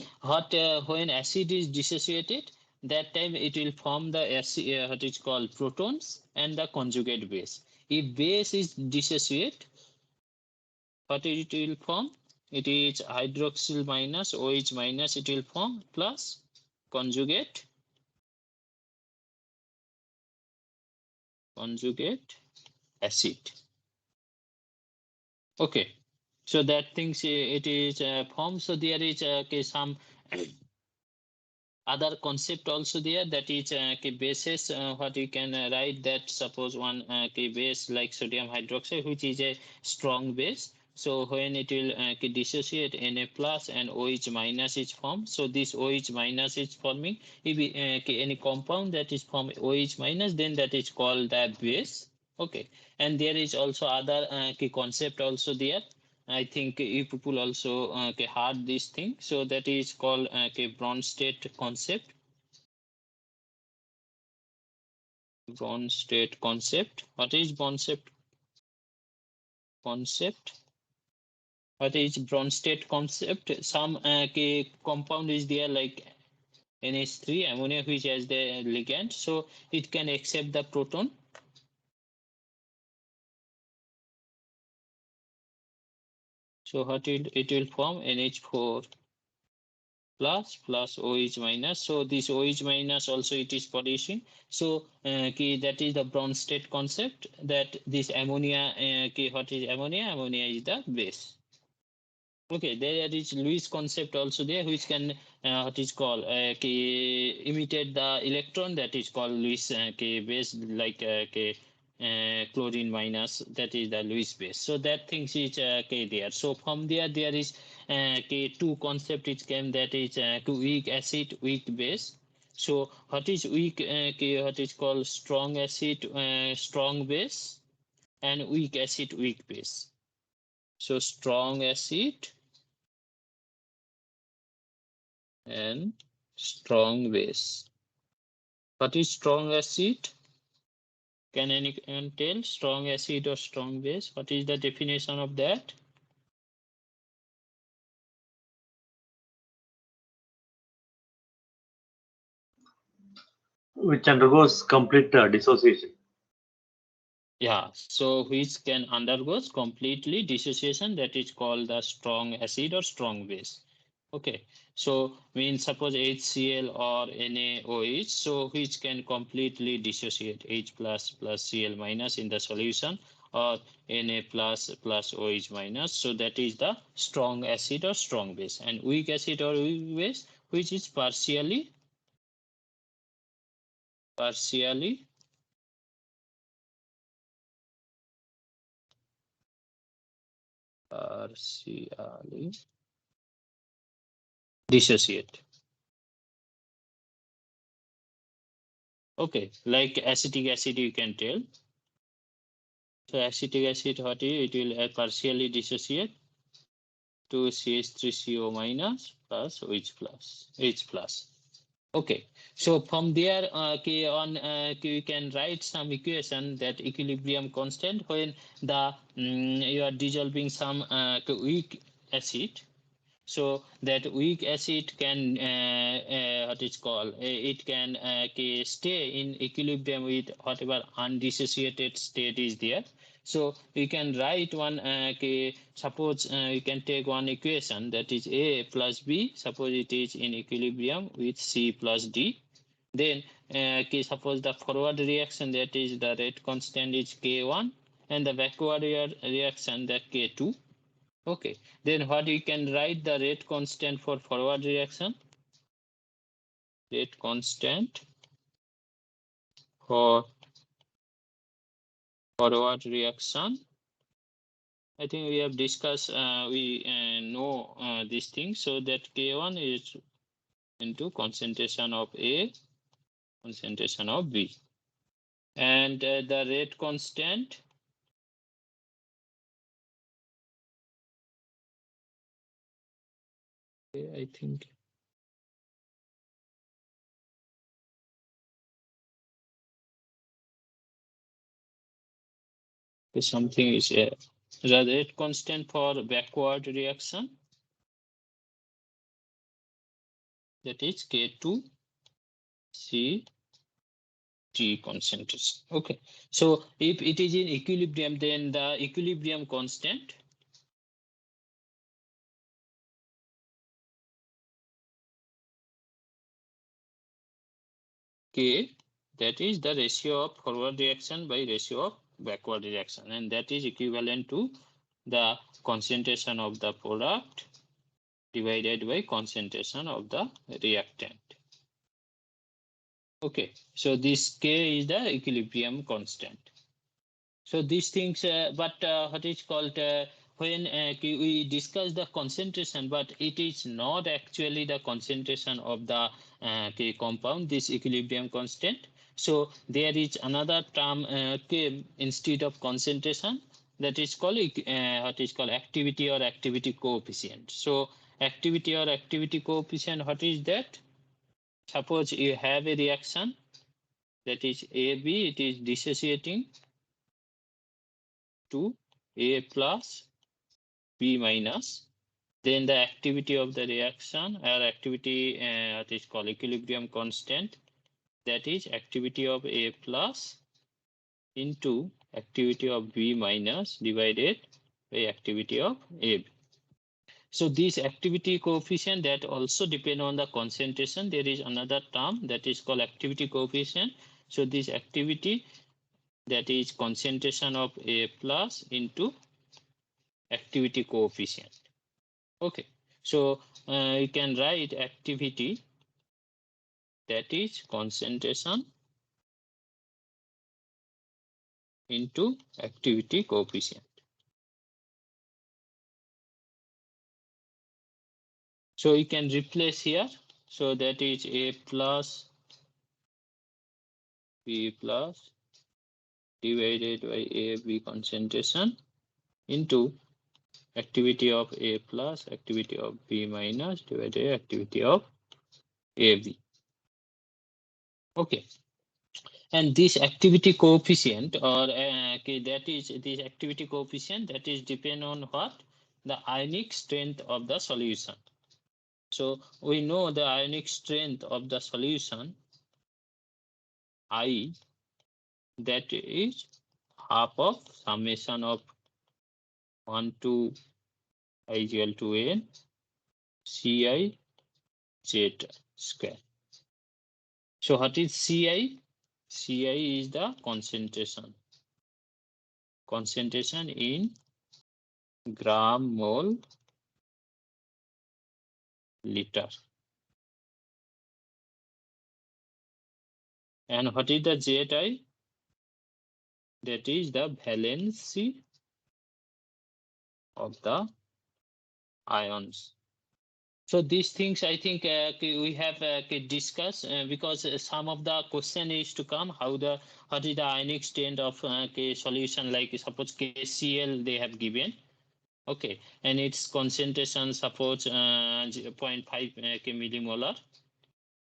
when acid is dissociated, that time it will form the acid, what is called protons and the conjugate base. If base is dissociate, what it will form? It is hydroxyl minus OH minus. It will form plus conjugate acid. Okay, so that things it is formed. So there is okay, some other concept also there, that is bases, what you can write that suppose one base like sodium hydroxide, which is a strong base. So when it will dissociate, Na plus and OH minus is formed. So this OH minus is forming. If any compound that is from OH minus, then that is called the base. Okay, and there is also other concept also there. I think you people also heard this thing. So that is called Bronsted concept. Bronsted concept. What is Bronsted concept? What is Bronsted concept? Some compound is there like NH3 ammonia, which has the ligand, so it can accept the proton. So what it will form NH4 plus OH minus. So this OH minus also it is producing. So that is the Bronsted concept, that this ammonia, what is ammonia? Ammonia is the base. Okay, there is Lewis concept also there, which can what is called imitate the electron, that is called Lewis base, like chlorine minus, that is the Lewis base. So that things is there. So from there is two concept which came, that is to weak acid, weak base. So what is weak? What is called strong acid, strong base, and weak acid, weak base. So strong acid and strong base. What is strong acid? Can anyone tell? Strong acid or strong base? What is the definition of that? Which undergoes complete dissociation. Yeah, so which can undergoes completely dissociation, that is called the strong acid or strong base. Okay, so means suppose HCl or NaOH, so which can completely dissociate H plus plus Cl minus in the solution, or Na plus plus OH minus. So that is the strong acid or strong base. And weak acid or weak base, which is partially dissociate. Okay, like acetic acid, you can tell. So acetic acid, what it will partially dissociate to CH3CO minus plus H plus. Okay, so from there, you can write some equation, that equilibrium constant when the you are dissolving some weak acid. So that weak acid can what is called it can stay in equilibrium with whatever undissociated state is there. So we can write one suppose you can take one equation, that is A plus B, suppose it is in equilibrium with C plus D. Then suppose the forward reaction, that is the rate constant, is K1, and the backward reaction, that K2. Okay, then what you can write the rate constant for forward reaction? Rate constant for forward reaction. I think we have discussed, we know this thing. So that K1 is into concentration of A, concentration of B. And the rate constant, I think something is the rate constant for backward reaction. that is K2C T concentration. Okay, so if it is in equilibrium, then the equilibrium constant K, that is the ratio of forward reaction by ratio of backward reaction, and that is equivalent to the concentration of the product divided by concentration of the reactant. Okay, so this K is the equilibrium constant. So these things, but what is called when we discuss the concentration, but it is not actually the concentration of the compound, this equilibrium constant. So there is another term K instead of concentration, that is called what is called activity or activity coefficient. So activity or activity coefficient, what is that? Suppose you have a reaction that is AB, it is dissociating to A plus B minus, then the activity of the reaction or activity that is called equilibrium constant, that is activity of A plus into activity of B minus divided by activity of AB. So this activity coefficient that also depend on the concentration. There is another term that is called activity coefficient. So this activity, that is concentration of A plus into activity coefficient. Okay, so you can write activity, that is concentration into activity coefficient. So you can replace here. So that is A plus B plus divided by AB concentration into activity of A plus activity of B minus divided by activity of AB. Okay, and this activity coefficient or that is this activity coefficient, that is depend on what? The ionic strength of the solution. So we know the ionic strength of the solution I, that is half of summation of 1 to I equal to n Ci Z square. So what is Ci? Ci is the concentration in gram mole liter. And what is the Zi? That is the valency of the ions. So these things I think we have discussed because some of the question is to come, what is the ionic strength of solution, like suppose KCl they have given. Okay, and its concentration suppose 0.5 millimolar.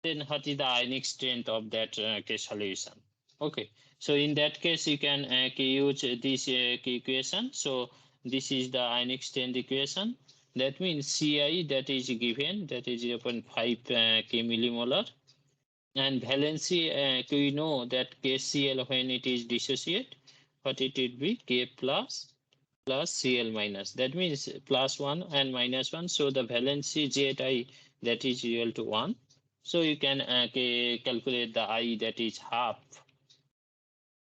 Then what is the ionic strength of that solution? Okay, so in that case you can use this equation. So this is the ionic strength equation. That means Ci, that is given, that is 0.5 millimolar, and valency we know that KCl when it is dissociate, what it would be? K plus Cl minus. That means plus 1 and minus 1. So the valency Zi, that is equal to 1. So you can calculate the I, that is half.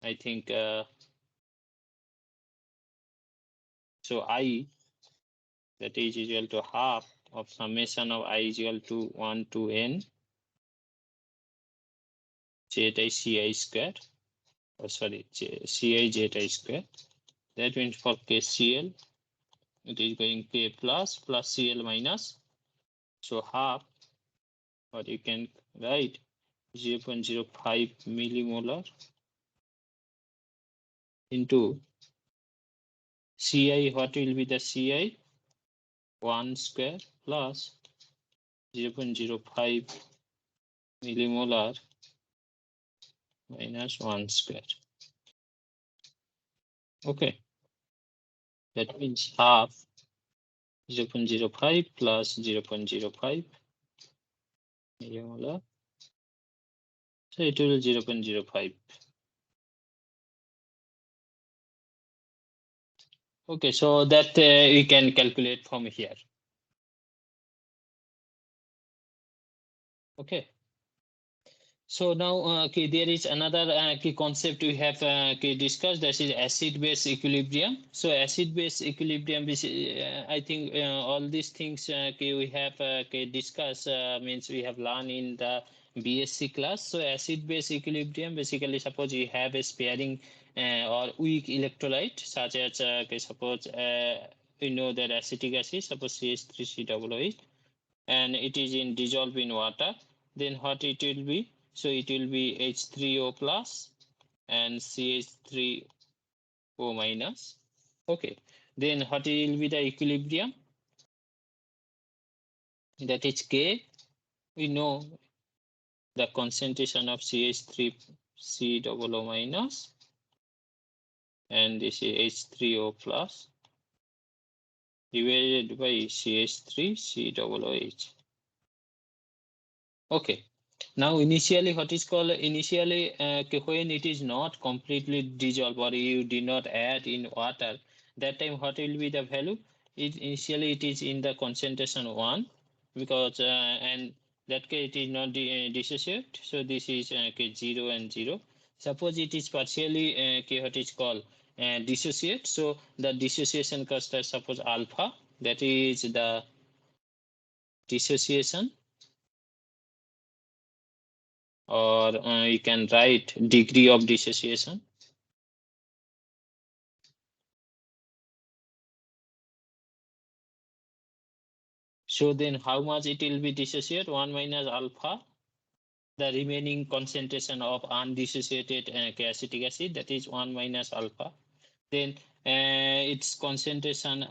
I think so I, that is equal to half of summation of I is equal to 1 to n Zi Ci square. Oh, sorry, Ci Zi square. That means for KCl, it is going K plus Cl minus. So half, or you can write 0.05 millimolar into Ci. What will be the Ci? 1 square plus 0.05 millimolar minus 1 square. Okay, that means half 0.05 plus 0.05 millimolar. So it will 0.05. Okay, so that we can calculate from here. Okay. So now there is another key concept we have discussed, that is acid-base equilibrium. So acid-base equilibrium is, I think all these things we have discussed, means we have learned in the BSc class. So acid-base equilibrium, basically suppose you have a sparing or weak electrolyte, such as suppose we know that acetic acid, suppose CH3COOH, and it is in dissolved in water, then what it will be? So it will be H3O plus and CH3O minus. Okay, then what will be the equilibrium? That is K. We know the concentration of CH3COO minus, and this is H3O plus divided by CH3COOH. Okay. Now initially what is called initially when it is not completely dissolved or you did not add in water, that time what will be the value? Initially it is in the concentration 1, because and that case it is not dissociate, so this is 0 and 0. Suppose it is partially what is called dissociate, so the dissociation constant, suppose alpha, that is the dissociation, or you can write degree of dissociation. So then how much it will be dissociate? 1 minus alpha, the remaining concentration of undissociated acetic acid, that is 1 minus alpha. Then its concentration,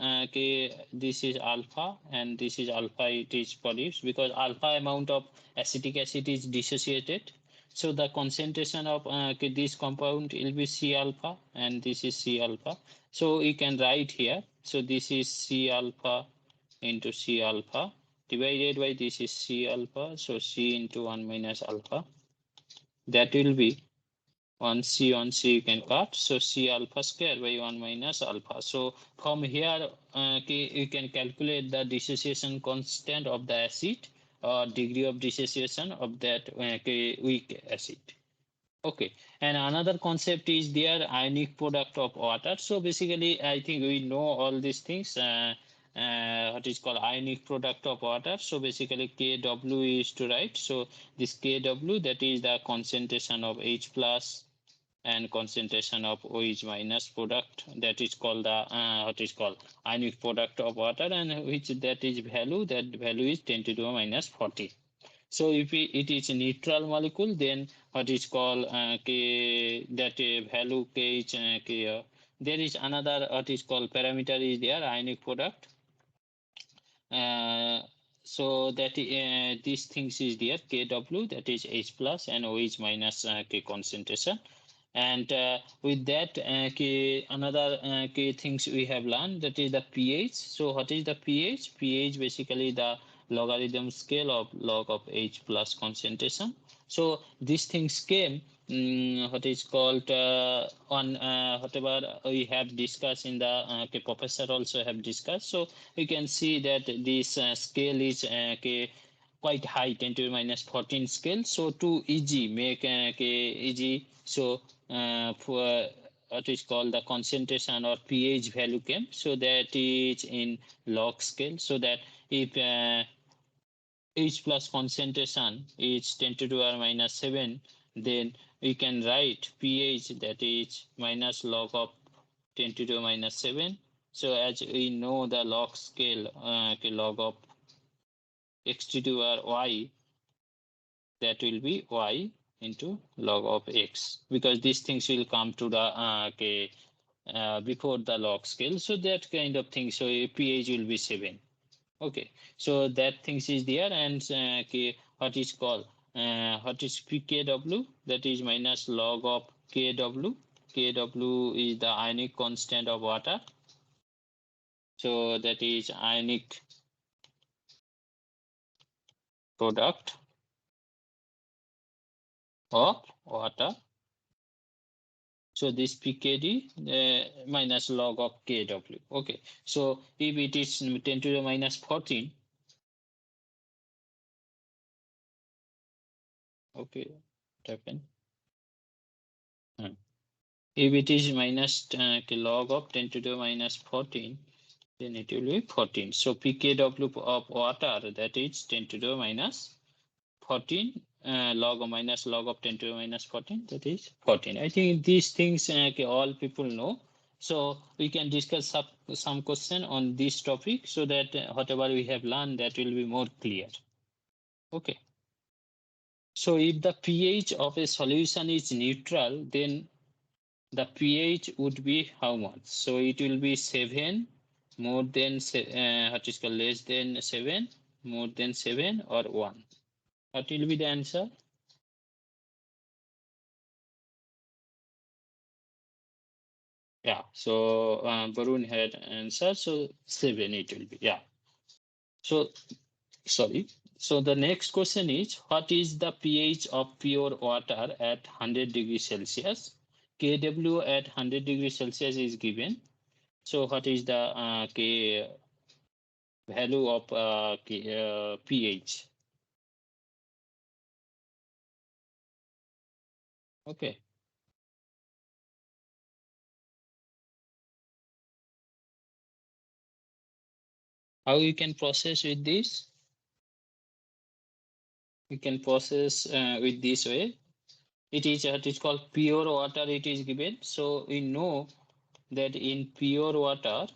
this is alpha and this is alpha, it is produced because alpha amount of acetic acid is dissociated. So the concentration of this compound will be C alpha and this is C alpha. So you can write here. So this is C alpha into C alpha divided by this is C alpha. So C into 1 minus alpha. That will be 1C on C you can cut. So C alpha square by 1 minus alpha. So from here you can calculate the dissociation constant of the acid or degree of dissociation of that weak acid. Okay, and another concept is there, ionic product of water. So basically I think we know all these things. What is called ionic product of water. So basically Kw is to write. So this Kw, that is the concentration of H plus and concentration of OH minus product, that is called the what is called ionic product of water, and which that is value, that value is 10 to the minus 40. So if it is a neutral molecule, then what is called that value K is there is another what is called parameter is there, ionic product. So that these things is there, Kw, that is H plus and OH minus K concentration. And with that another key things we have learned, that is the pH. So what is the pH? pH basically the logarithm scale of log of H plus concentration. So these things came what is called on whatever we have discussed in the professor also have discussed. So we can see that this scale is quite high, 10 to the minus 14 scale. So to easy make easy, so for what is called the concentration or pH value came, so that is in log scale, so that if H plus concentration is 10 to the power minus 7, then we can write pH, that is minus log of 10 to the minus 7. So as we know the log scale, log of x to the power y, that will be y into log of x, because these things will come to the before the log scale. So that kind of thing. So pH will be 7. Okay, so that things is there, and what is called what is pKw, that is minus log of Kw. Kw is the ionic constant of water. So that is ionic product of water. So this pKd minus log of Kw. Okay. So if it is 10 to the minus 14. Okay. What happened? If it is minus log of 10 to the minus 14, then it will be 14. So pKw of water, that is 10 to the minus 14 log or minus log of 10 to the minus 14, that is 14. I think these things all people know. So we can discuss some question on this topic so that whatever we have learned, that will be more clear. Okay. So if the pH of a solution is neutral, then the pH would be how much? So it will be 7, more than what is called less than 7, more than 7, or 1. What will be the answer? Yeah, so Varun had answer, so 7 it will be. Yeah. So sorry. So the next question is, what is the pH of pure water at 100 degrees Celsius? Kw at 100 degrees Celsius is given. So what is the K value of pH? Okay. How you can process with this? We can process with this way. It is called pure water. It is given. So we know that in pure water,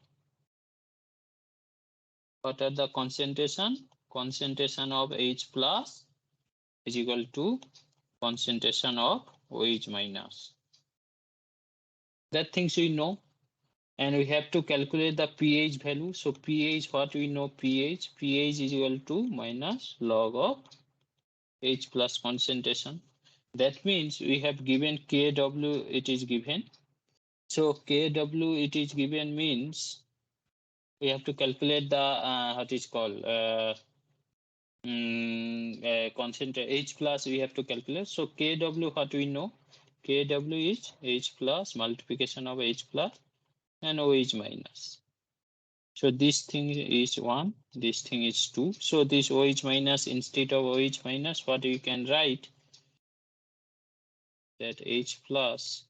what are the concentration? Concentration of H plus is equal to concentration of OH minus. That things we know. And we have to calculate the pH value. So pH, what we know pH? pH is equal to minus log of H plus concentration. That means we have given Kw, it is given. So Kw it is given means we have to calculate the what is called concentrate H plus we have to calculate. So Kw, what we know? Kw is H plus multiplication of H plus and OH minus. So this thing is 1, this thing is 2. So this OH minus, instead of OH minus, what you can write? That H plus,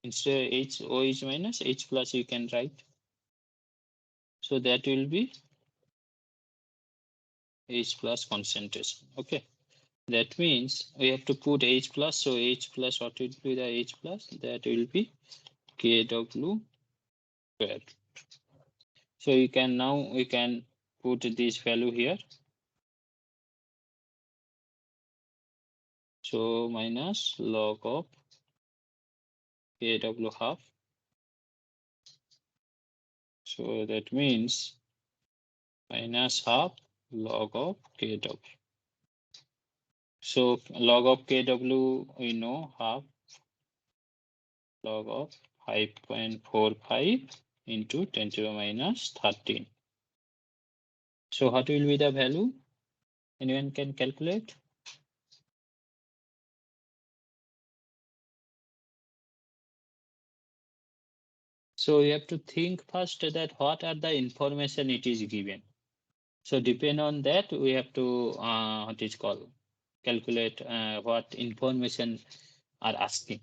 instead of H OH minus, H plus you can write. So that will be H plus concentration. Okay. That means we have to put H plus. So H plus, what will be the H plus? That will be Kw squared. So you can now we can put this value here. So minus log of Kw half. So that means minus half log of Kw. So log of Kw we know half log of 5.45 into 10 to the minus 13. So what will be the value? Anyone can calculate? So you have to think first that what are the information it is given. So depend on that, we have to what is called calculate what information are asking.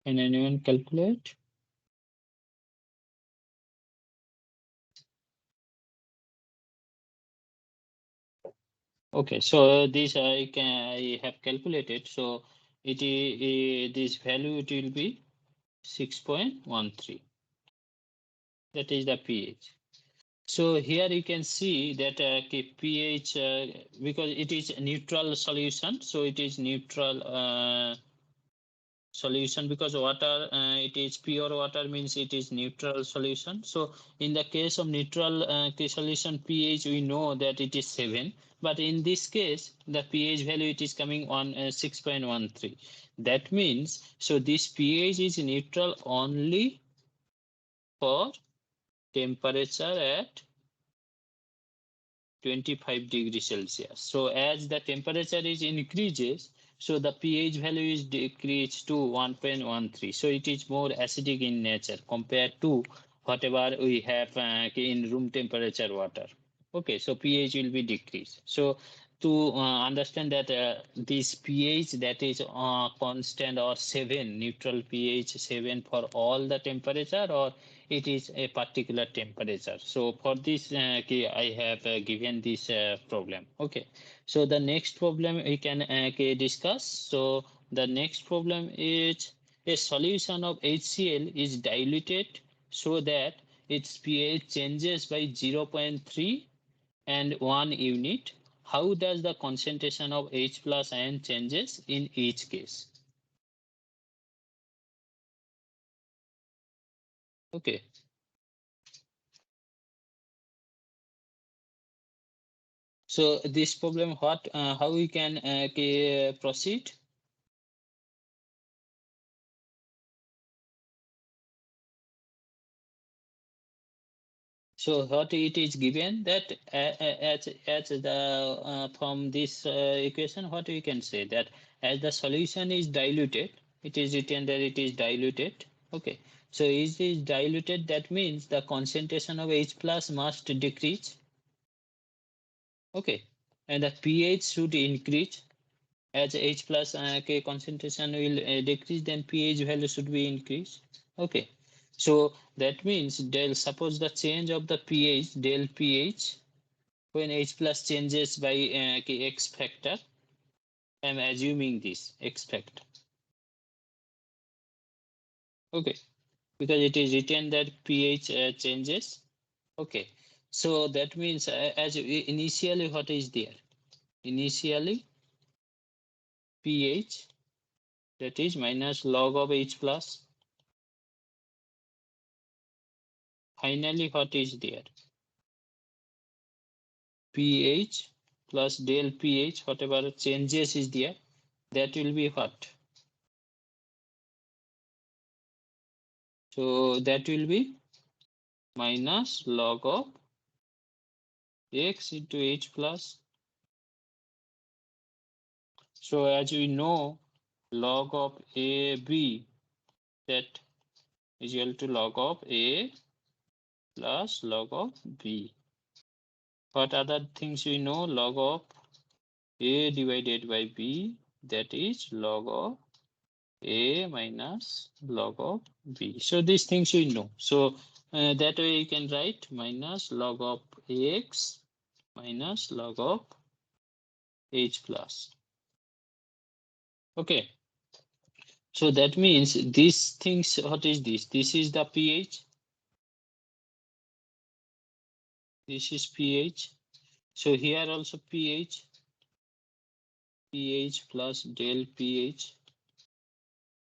Can anyone calculate? Okay, so this I have calculated. So it is this value it will be 6.13. That is the pH. So here you can see that pH because it is a neutral solution, so it is neutral solution, because water, it is pure water, means it is neutral solution. So in the case of neutral solution, pH we know that it is 7, but in this case the pH value it is coming on 6.13. That means, so this pH is neutral only for temperature at 25 degrees Celsius. So as the temperature is increases, so the pH value is decreased to 1.13. So it is more acidic in nature compared to whatever we have in room temperature water. Okay, so pH will be decreased. So to understand that this pH that is constant or 7, neutral pH 7 for all the temperature, or it is a particular temperature. So for this I have given this problem. Okay, so the next problem we can discuss. So the next problem is a solution of HCl is diluted so that its pH changes by 0.3 and 1 unit. How does the concentration of H plus ion changes in each case? Okay. So this problem, what, how we can proceed? So what it is given that as the from this equation, what we can say that as the solution is diluted, it is written that it is diluted. Okay, so is this diluted? That means the concentration of H plus must decrease. Okay, and the pH should increase. As H plus K concentration will decrease, then pH value should be increased. Okay, so that means del, suppose the change of the pH, del pH, when H plus changes by X factor, I'm assuming this X factor. Okay, because it is written that pH changes. Okay, so that means as initially what is there? Initially pH, that is minus log of H plus. Finally, what is there? pH plus del pH, whatever changes is there, that will be what? So that will be minus log of X into H plus. So as we know, log of AB, that is equal to log of A plus log of B. What other things we know? Log of A divided by B, that is log of A minus log of B. So these things we know. So that way you can write minus log of X minus log of H plus. Okay. So that means these things, what is this? This is the pH. This is pH. So here also pH. pH plus del pH.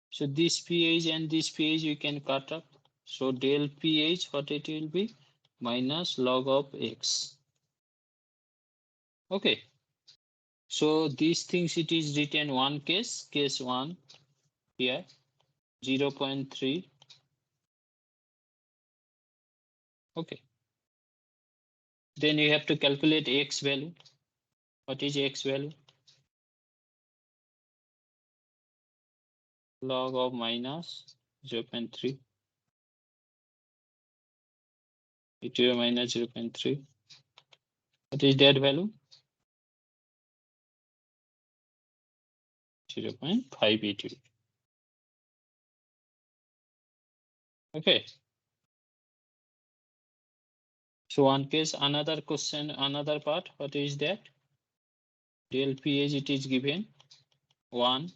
So this pH and this pH you can cut up. So del pH, what it will be? Minus log of X. Okay. So these things it is written one case 1 here, 0.3. Okay. Then you have to calculate X value. What is X value? Log of minus 0.3. It will minus 0.3. What is that value? 0.582. Okay. So one case, another question, another part. What is that? Del pH it is given 1.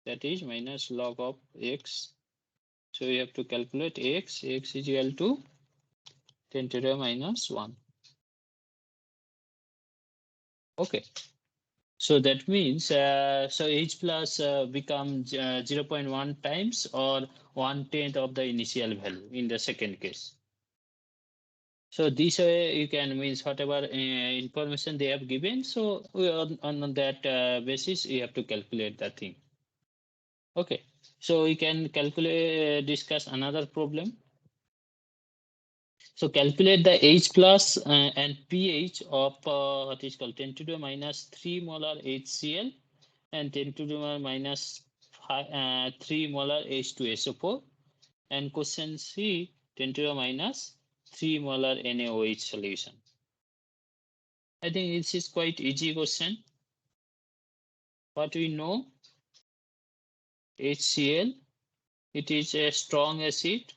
That is minus log of X. So you have to calculate X. X is equal to 10 to the minus 1. Okay. So that means so H plus becomes 0.1 times or 1/10 of the initial value in the second case. So this way you can means whatever information they have given. So on that basis, you have to calculate that thing. Okay. So we can calculate, discuss another problem. So calculate the H plus and pH of what is called 10 to the minus 3 molar HCl and 10 to the minus 3 molar H2SO4. And question C, 10 to the minus 3 molar NaOH solution. I think this is quite easy question. What we know, HCl, it is a strong acid.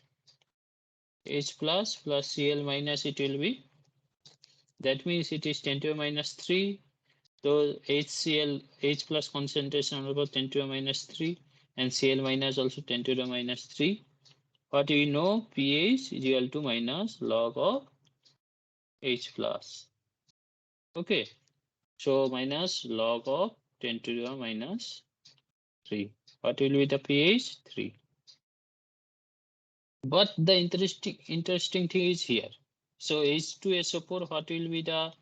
H plus plus Cl minus it will be. That means it is 10 to the minus 3. So HCl, H plus concentration over 10 to the minus 3 and Cl minus also 10 to the minus 3. What we know, pH is equal to minus log of H plus. Okay, so minus log of 10 to the minus 3. What will be the pH? 3. But the interesting thing is here. So H2SO4, what will be the,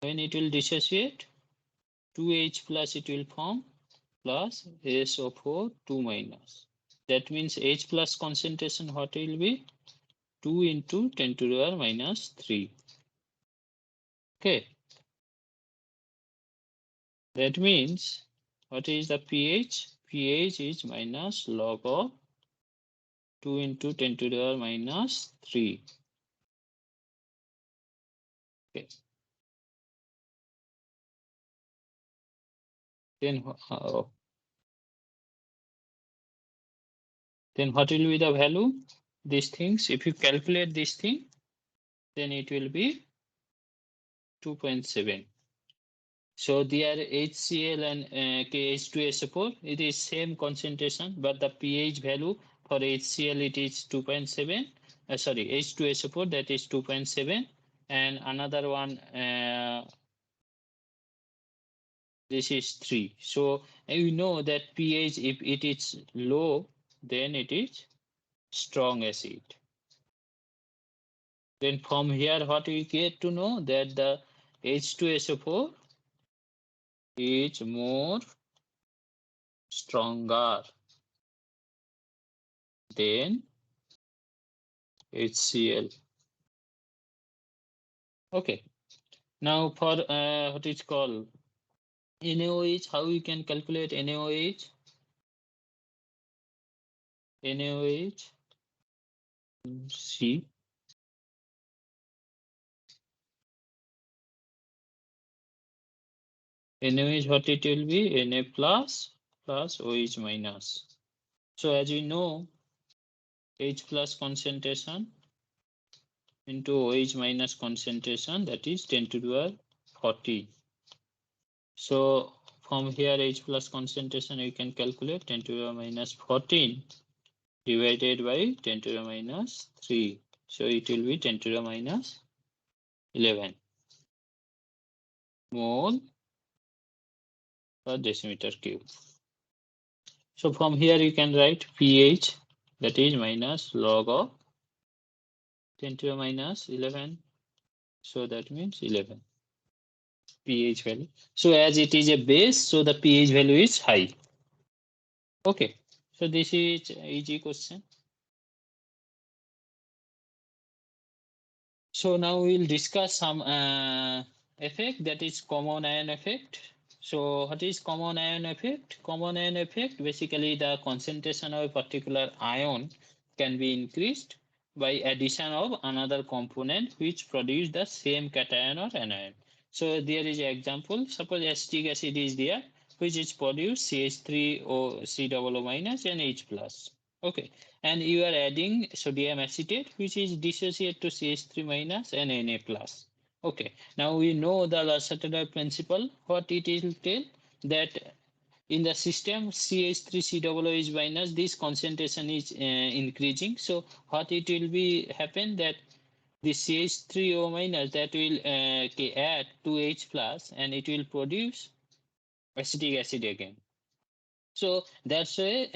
when it will dissociate? 2H plus it will form plus SO4 2 minus. That means H plus concentration, what will be? 2 into 10 to the minus 3. Okay. That means what is the pH? pH is minus log of 2 into 10 to the minus 3. Okay. Then what will be the value? These things, if you calculate this thing, then it will be 2.7. So there HCl and H2SO4, it is same concentration, but the pH value for HCl it is 2.7. Sorry, H2SO4 that is 2.7, and another one this is 3. So you know that pH, if it is low, then it is strong acid. Then from here, what we get to know that the H2SO4 is more stronger than HCl. Okay. Now for what is called NaOH, how we can calculate NaOH? NaOH, C. NaOH, what it will be? Na plus plus OH minus. So as we know, H plus concentration into OH minus concentration, that is 10 to the 40. So from here H plus concentration you can calculate 10 to the minus 14 divided by 10 to the minus 3. So it will be 10 to the minus 11 mole per decimeter cube. So from here you can write pH, that is minus log of 10 to the minus 11. So that means 11 pH value. So as it is a base, so the pH value is high. Okay, so this is easy question. So now we'll discuss some effect, that is common ion effect. So what is common ion effect? Common ion effect, basically the concentration of a particular ion can be increased by addition of another component which produce the same cation or anion. So there is an example. Suppose acetic acid is there, which is produced CH3O COO minus and H plus. Okay, and you are adding sodium acetate, which is dissociate to CH3 minus and Na plus. Okay, now we know the Lacetador principle. What it will tell that in the system CH3COO is minus, this concentration is increasing. So what it will be happen that the CH3O minus that will add to H plus and it will produce acetic acid again. So that's why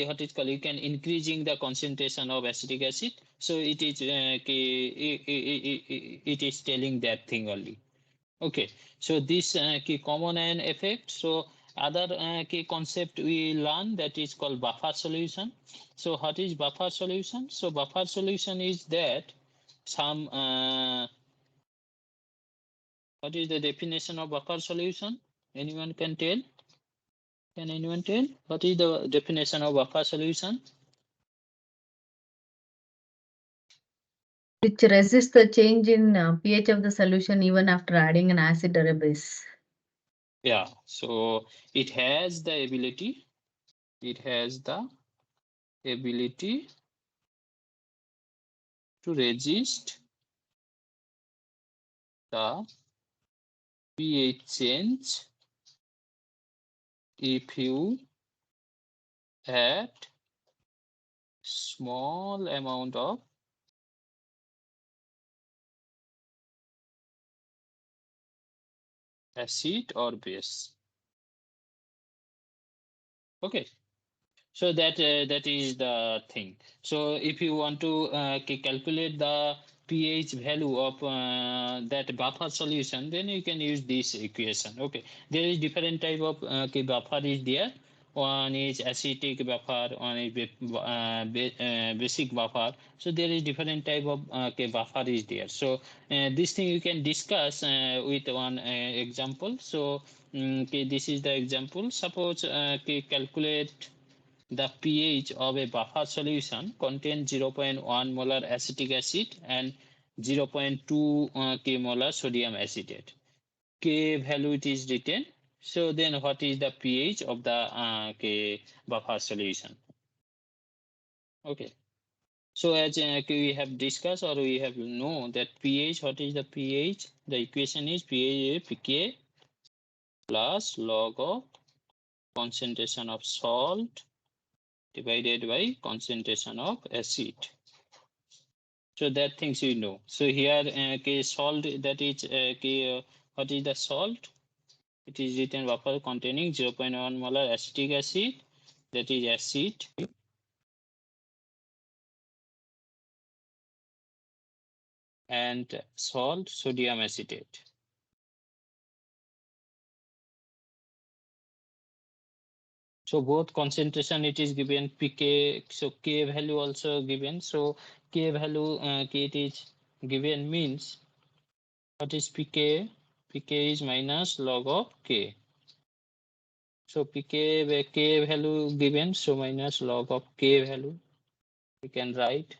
what is called, you can increasing the concentration of acetic acid. So it is it is telling that thing only. Okay, so this key common ion effect. So other key concept we learn, that is called buffer solution. So what is buffer solution? So buffer solution is that some what is the definition of buffer solution? Anyone can tell? Can anyone tell what is the definition of buffer solution? Which resists the change in pH of the solution even after adding an acid or a base. Yeah, so it has the ability to resist the pH change if you add small amount of acid or base. Okay, so that is the thing. So if you want to calculate the pH value of that buffer solution, then you can use this equation. Okay, there is different type of buffer is there. One is acidic buffer, one is basic buffer. So there is different type of buffer is there. So this thing you can discuss with one example. So this is the example. Suppose calculate the pH of a buffer solution contains 0.1 molar acetic acid and 0.2 K molar sodium acetate. K value it is written. So then what is the pH of the K buffer solution? Okay. So as we have discussed, or we have know that pH, what is the pH? The equation is pH K plus log of concentration of salt divided by concentration of acid. So that things you know. So here salt, that is what is the salt? It is written buffer containing 0.1 molar acetic acid, that is acid, and salt, sodium acetate. So both concentration it is given pK. So K value also given. So K value K it is given means what is pK? pK is minus log of K. So pK K value given, so minus log of K value. We can write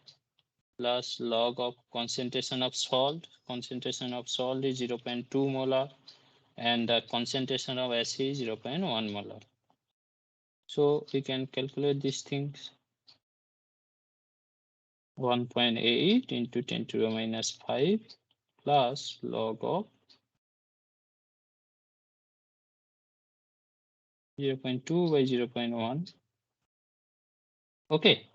plus log of concentration of salt. Concentration of salt is 0.2 molar and the concentration of acid is 0.1 molar. So we can calculate these things. 1.8 into 10 to the minus 5 plus log of 0.2 by 0.1. Okay.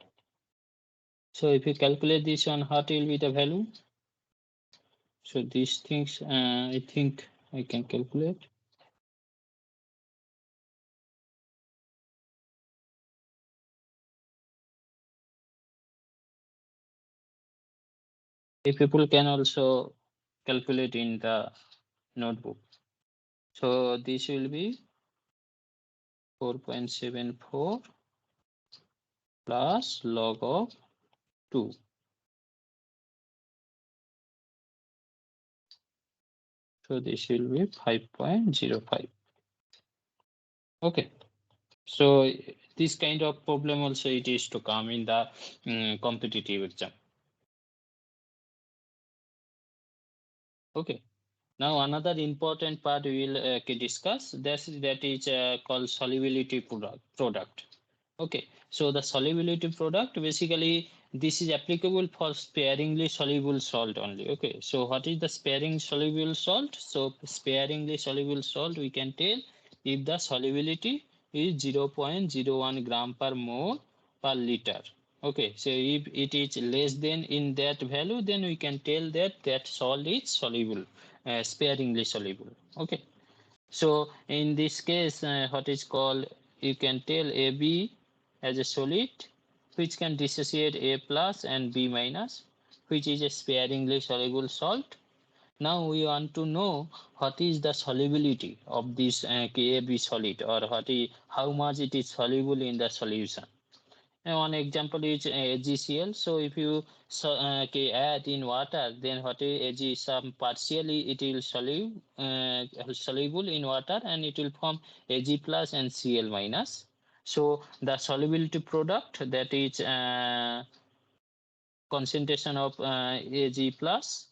So if you calculate this one, what will be the value? So these things I think I can calculate. If people can also calculate in the notebook. So this will be 4.74 plus log of 2. So this will be 5.05. Okay. So this kind of problem also it is to come in the competitive exam. Okay. Now another important part we will discuss. That is called solubility product. Okay. So the solubility product, basically this is applicable for sparingly soluble salt only. Okay. So what is the sparing soluble salt? So sparingly soluble salt, we can tell if the solubility is 0.01 gram per mole per liter. Okay, so if it is less than in that value, then we can tell that that salt is soluble, sparingly soluble. Okay, So in this case, what is called, you can tell AB as a solid which can dissociate A plus and B minus, which is a sparingly soluble salt. Now we want to know what is the solubility of this AB solid, or how much it is soluble in the solution. And one example is AgCl. So if you add in water, then what is Ag? Some partially it will soluble in water, and it will form Ag plus and Cl minus. So the solubility product, that is concentration of Ag plus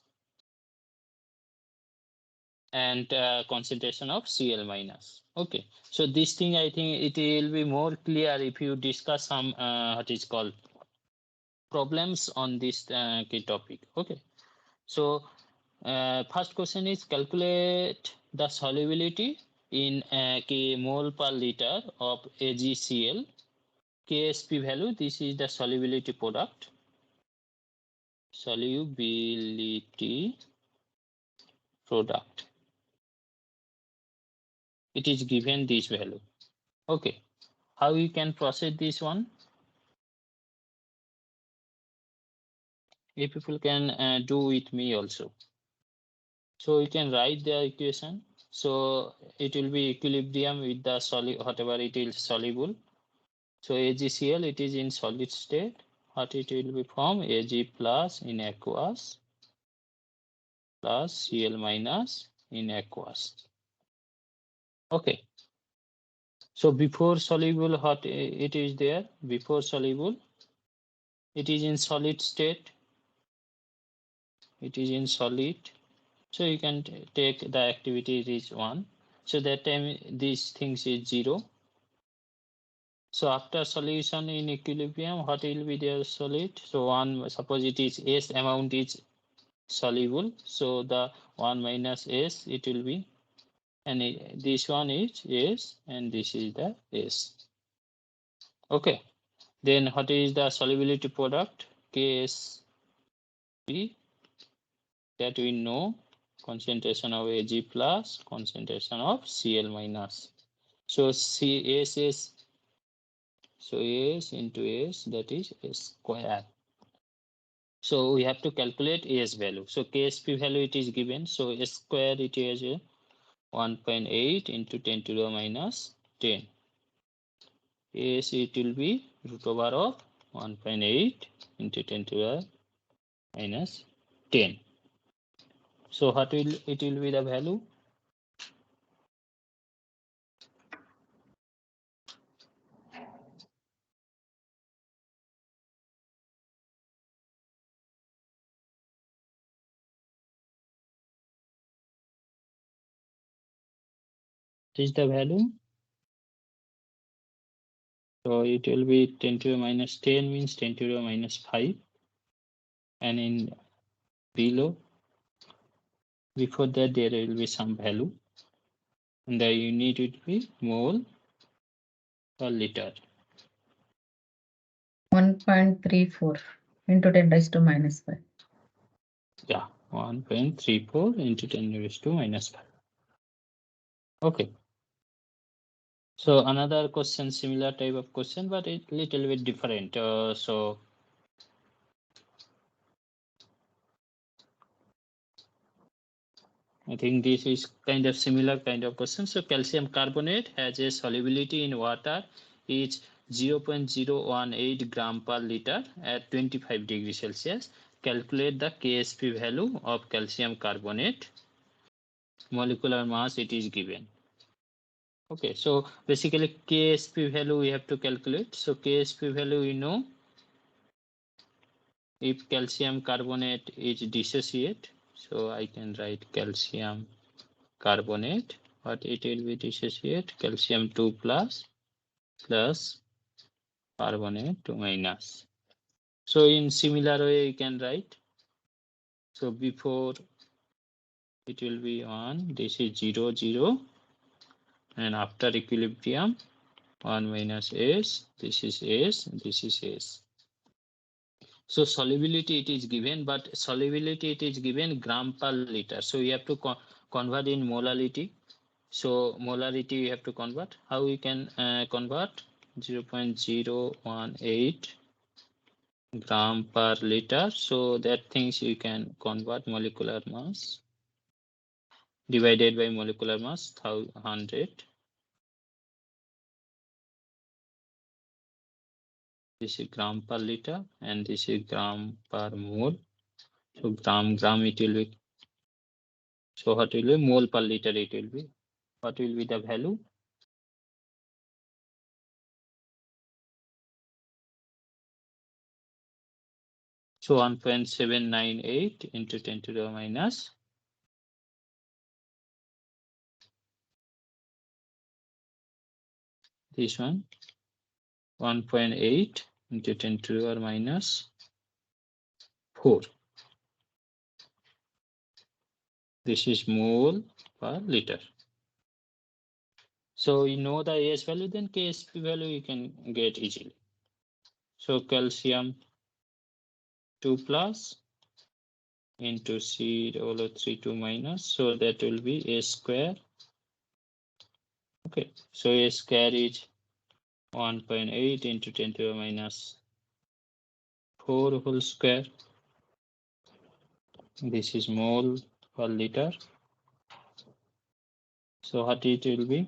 and concentration of Cl minus. Okay, so this thing, I think it will be more clear if you discuss some what is called problems on this key topic. Okay, so first question is calculate the solubility in k mole per liter of AgCl. KSP value, this is the solubility product. Solubility product. It is given this value. Okay, how you can process this one? If people can do with me also. So you can write the equation. So it will be equilibrium with the solid, whatever it is soluble. So AgCl, it is in solid state. What it will be from? Ag plus in aqueous plus Cl minus in aqueous. Okay. So before soluble, what it is there? Before soluble, it is in solid state. It is in solid. So you can take the activity is 1. So that time these things is 0. So after solution in equilibrium, what will be their solid? So 1, suppose it is S amount is soluble. So the 1 minus S it will be, and this one is S and this is the S. Okay. Then what is the solubility product? KSP, that we know, concentration of Ag plus, concentration of Cl minus. So S is, so S into S, that is S square. So we have to calculate S value. So KSP value it is given. So S square it is 1.8 into 10 to the minus 10. S it will be root over of 1.8 into 10 to the minus 10. So what will it will be the value? This is the value. So it will be 10 to the minus 10 means 10 to the minus 5. And in below, before that there will be some value. And the unit will be mole per liter. 1.34 into 10 raised to minus 5. Yeah, 1.34 into 10 raised to minus 5. Okay. So another question, similar type of question, but it little bit different. So I think this is kind of similar kind of question. So calcium carbonate has a solubility in water is 0.018 gram per liter at 25 degrees Celsius. Calculate the KSP value of calcium carbonate. Molecular mass it is given. Okay, so basically KSP value we have to calculate. So KSP value we know, if calcium carbonate is dissociate. So I can write calcium carbonate, what it will be dissociate? Calcium 2 plus carbonate 2 minus. So in similar way you can write. So before it will be 1, this is 0 0, and after equilibrium 1 minus S, this is S, this is S. So solubility it is given, but solubility it is given gram per liter. So you have to convert in molality. So molarity you have to convert. How we can convert? 0.018 gram per liter. So that things you can convert molecular mass divided by molecular mass 100. This is gram per liter and this is gram per mole. So gram it will be. So what will be mole per liter it will be. What will be the value? So 1.798 into 10 to the minus this one 1.8 into 10 to the minus 4. This is mole per liter. So you know the AS value, then KSP value you can get easily. So calcium 2 plus into C032 minus, so that will be A square. Okay, so A square is 1.8 into 10 to the minus 4 whole square. This is mole per liter. So what it will be?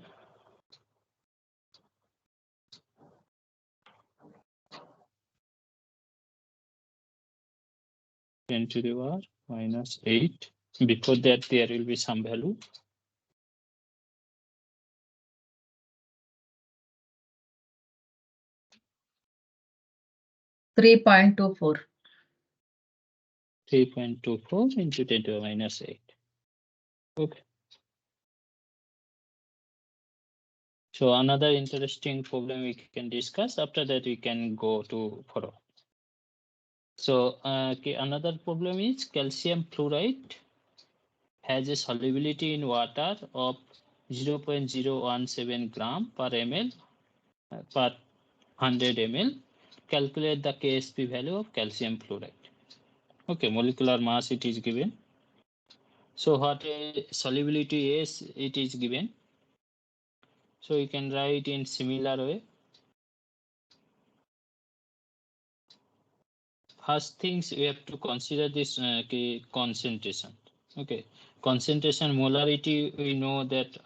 Ten to the power minus 8. Before that, there will be some value. 3.24. 3.24 into 10 to the minus 8. Okay. So another interesting problem we can discuss. After that, we can go to follow. So another problem is calcium fluoride has a solubility in water of 0.017 gram per ml per 100 ml. Calculate the KSP value of calcium fluoride. Okay, molecular mass it is given. So what a solubility is, it is given. So you can write in similar way. First things we have to consider this concentration. Okay, concentration molarity, we know that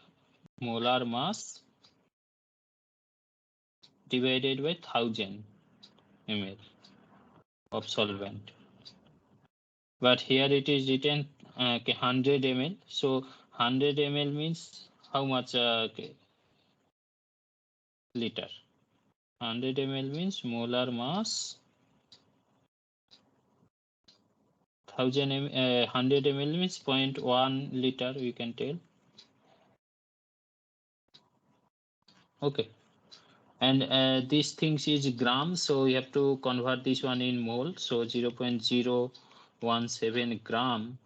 molar mass divided by 1000 ml of solvent. But here it is written 100 ml. So 100 ml means how much liter? 100 ml means molar mass 100 ml means 0.1 liter, we can tell. Okay, and these things is grams, so we have to convert this one in mole. So 0.017 gram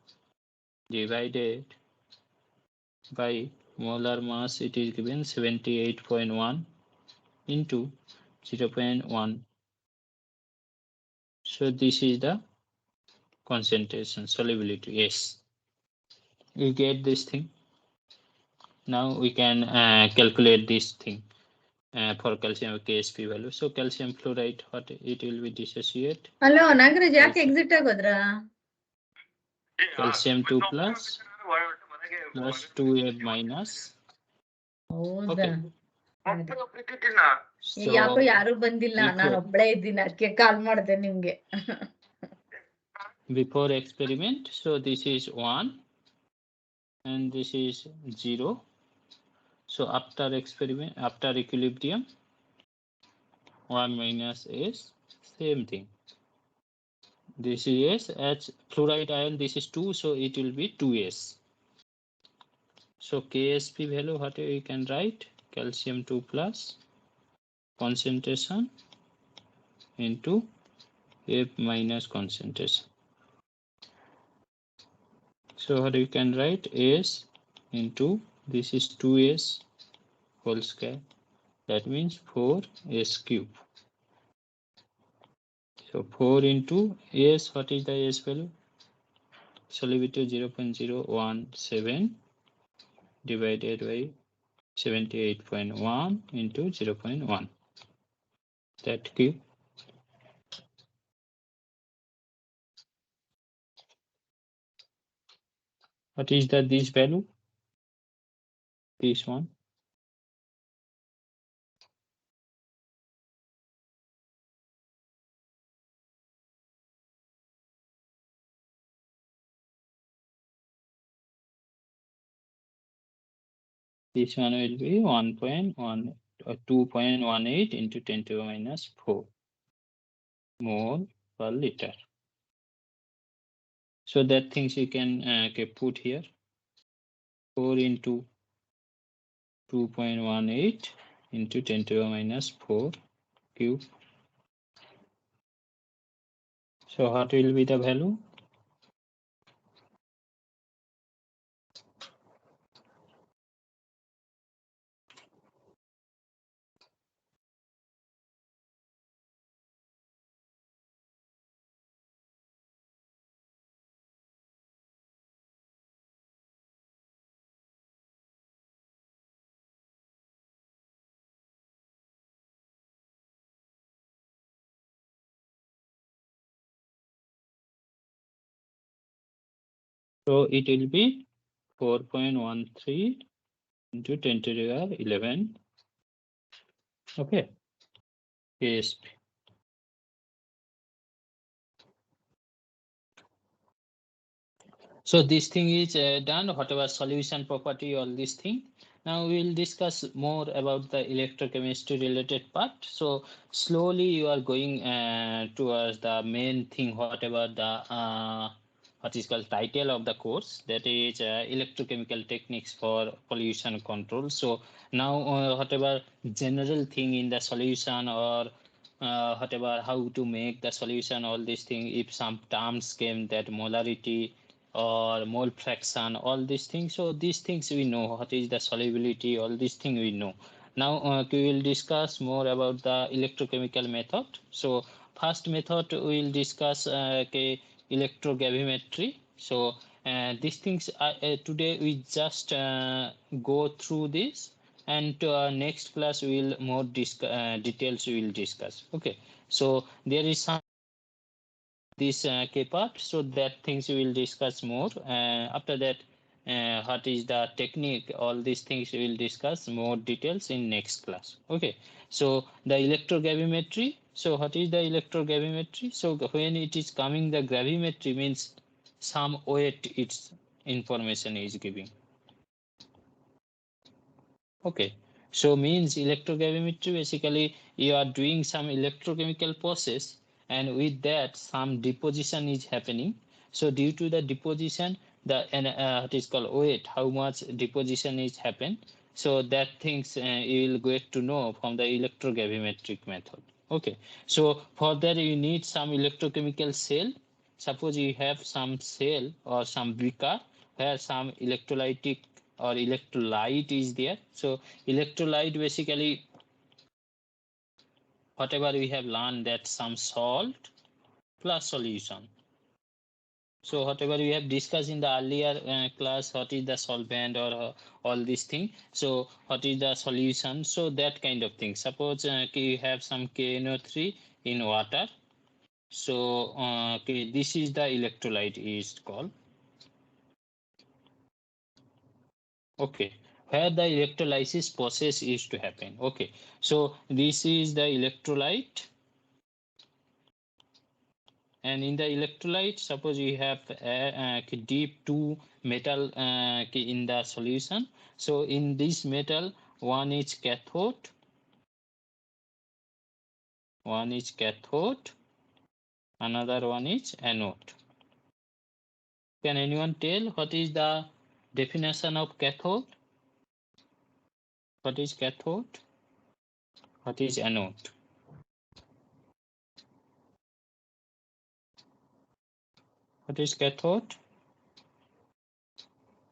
divided by molar mass, it is given 78.1 into 0.1. So this is the concentration, solubility. Yes, we get this thing. Now we can calculate this thing for calcium KSP value. So calcium fluoride, what it will be dissociate? Hello, Nagaraj, ಯಾಕೆ exit ಆಗೋದ್ರಾ? Calcium 2 plus 2A minus. ಹೌದಾ? So ಯಾಕೋ ಯಾರು ಬಂದಿಲ್ಲ, ನಾನು ಒಬ್ಳೇ ಇದ್ದೀನಿ, ಅದಕ್ಕೆ ಕಾಲ್ ಮಾಡಿದೆ ನಿಮ್ಗೆ. before experiment, so this is 1 and this is 0. So after experiment, after equilibrium, 1 minus is same thing. This is H fluoride ion, this is 2, so it will be 2S. So KSP value, what we can write? Calcium 2 plus concentration into F minus concentration. So what you can write? S into this is 2S whole square. That means 4S cube. So 4 into S, what is the S value? Solubility 0.017 divided by 78.1 into 0.1. That cube. What is this value? This one. This one will be 1.1 or 2.18 into 10 to the minus 4 mole per liter. So that things you can put here. 4 into 2.18 into 10 to the minus 4 cube. So what will be the value? So it will be 4.13 into 10 to the 11. Okay. Yes. So this thing is done, whatever solution property, all this thing. Now we will discuss more about the electrochemistry related part. So slowly you are going towards the main thing, whatever the what is called title of the course, that is electrochemical techniques for pollution control. So now whatever general thing in the solution or whatever how to make the solution, all these things, if some terms came, that molarity or mole fraction, all these things. So these things we know, what is the solubility, all these things we know. Now we will discuss more about the electrochemical method. So first method we will discuss electrogravimetry. So these things today we just go through this, and next class we will more details we will discuss. Okay, so there is some this K part, so that things we will discuss more. After that, what is the technique, all these things we will discuss more details in next class. Okay, so the electrogravimetry. So what is the electrogravimetry? So when it is coming, the gravimetry means some weight its information is giving. Okay, so means electrogravimetry, basically you are doing some electrochemical process, and with that some deposition is happening. So due to the deposition, the what is called weight, how much deposition is happened. So that things you will get to know from the electrogravimetric method. Okay, so for that you need some electrochemical cell. Suppose you have some cell or some beaker where some electrolytic or electrolyte is there. So electrolyte, basically whatever we have learned, that some salt plus solution. So whatever we have discussed in the earlier class, what is the solvent or all these things. So what is the solution? So that kind of thing. Suppose you have some KNO3 in water. So this is the electrolyte is called. Okay, where the electrolysis process is to happen. Okay, so this is the electrolyte, and in the electrolyte, suppose you have deep two metal in the solution. So in this metal, one is cathode, another one is anode. Can anyone tell what is the definition of cathode? What is cathode? What is anode? What is cathode?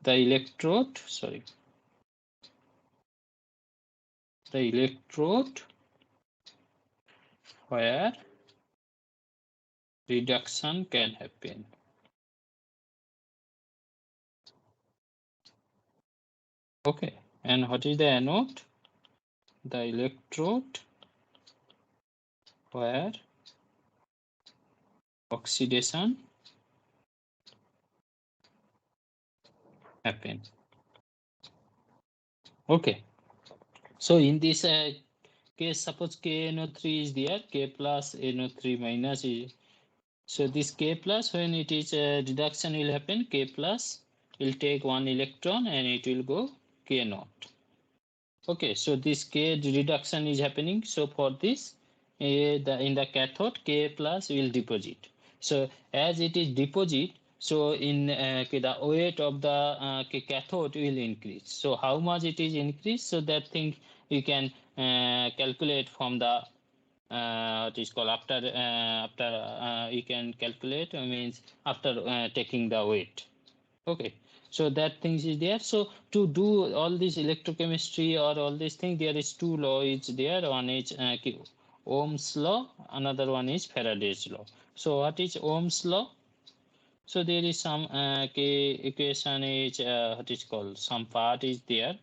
The electrode, sorry. The electrode where reduction can happen. Okay, And what is the anode? The electrode where oxidation happen. Okay, so in this case, suppose KNO3 is there, K plus NO3 minus is. So this K plus, when it is reduction will happen, K plus will take one electron and it will go K naught. Okay, so this K reduction is happening. So for this, in the cathode, K plus will deposit. So as it is deposit, so in the weight of the cathode will increase. So how much it is increased? So that thing you can calculate from the what is called after you can calculate means after taking the weight. Okay, so that things is there. So to do all this electrochemistry or all these things, there is two law is there. One is Ohm's law, another one is Faraday's law. So what is Ohm's law? So there is some equation is what is called, some part is there.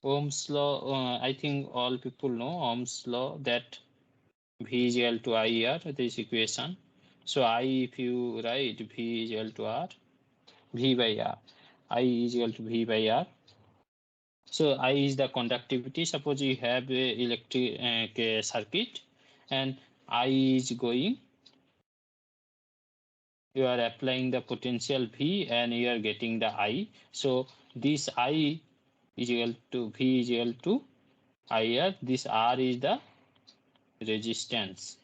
Ohm's law, I think all people know Ohm's law, that V is equal to IR, this equation. So I, if you write V is equal to R, V by R, I is equal to V by R. So I is the conductivity. Suppose you have a electric circuit and I is going, you are applying the potential V and you are getting the I. So this I is equal to V is equal to IR. This R is the resistance.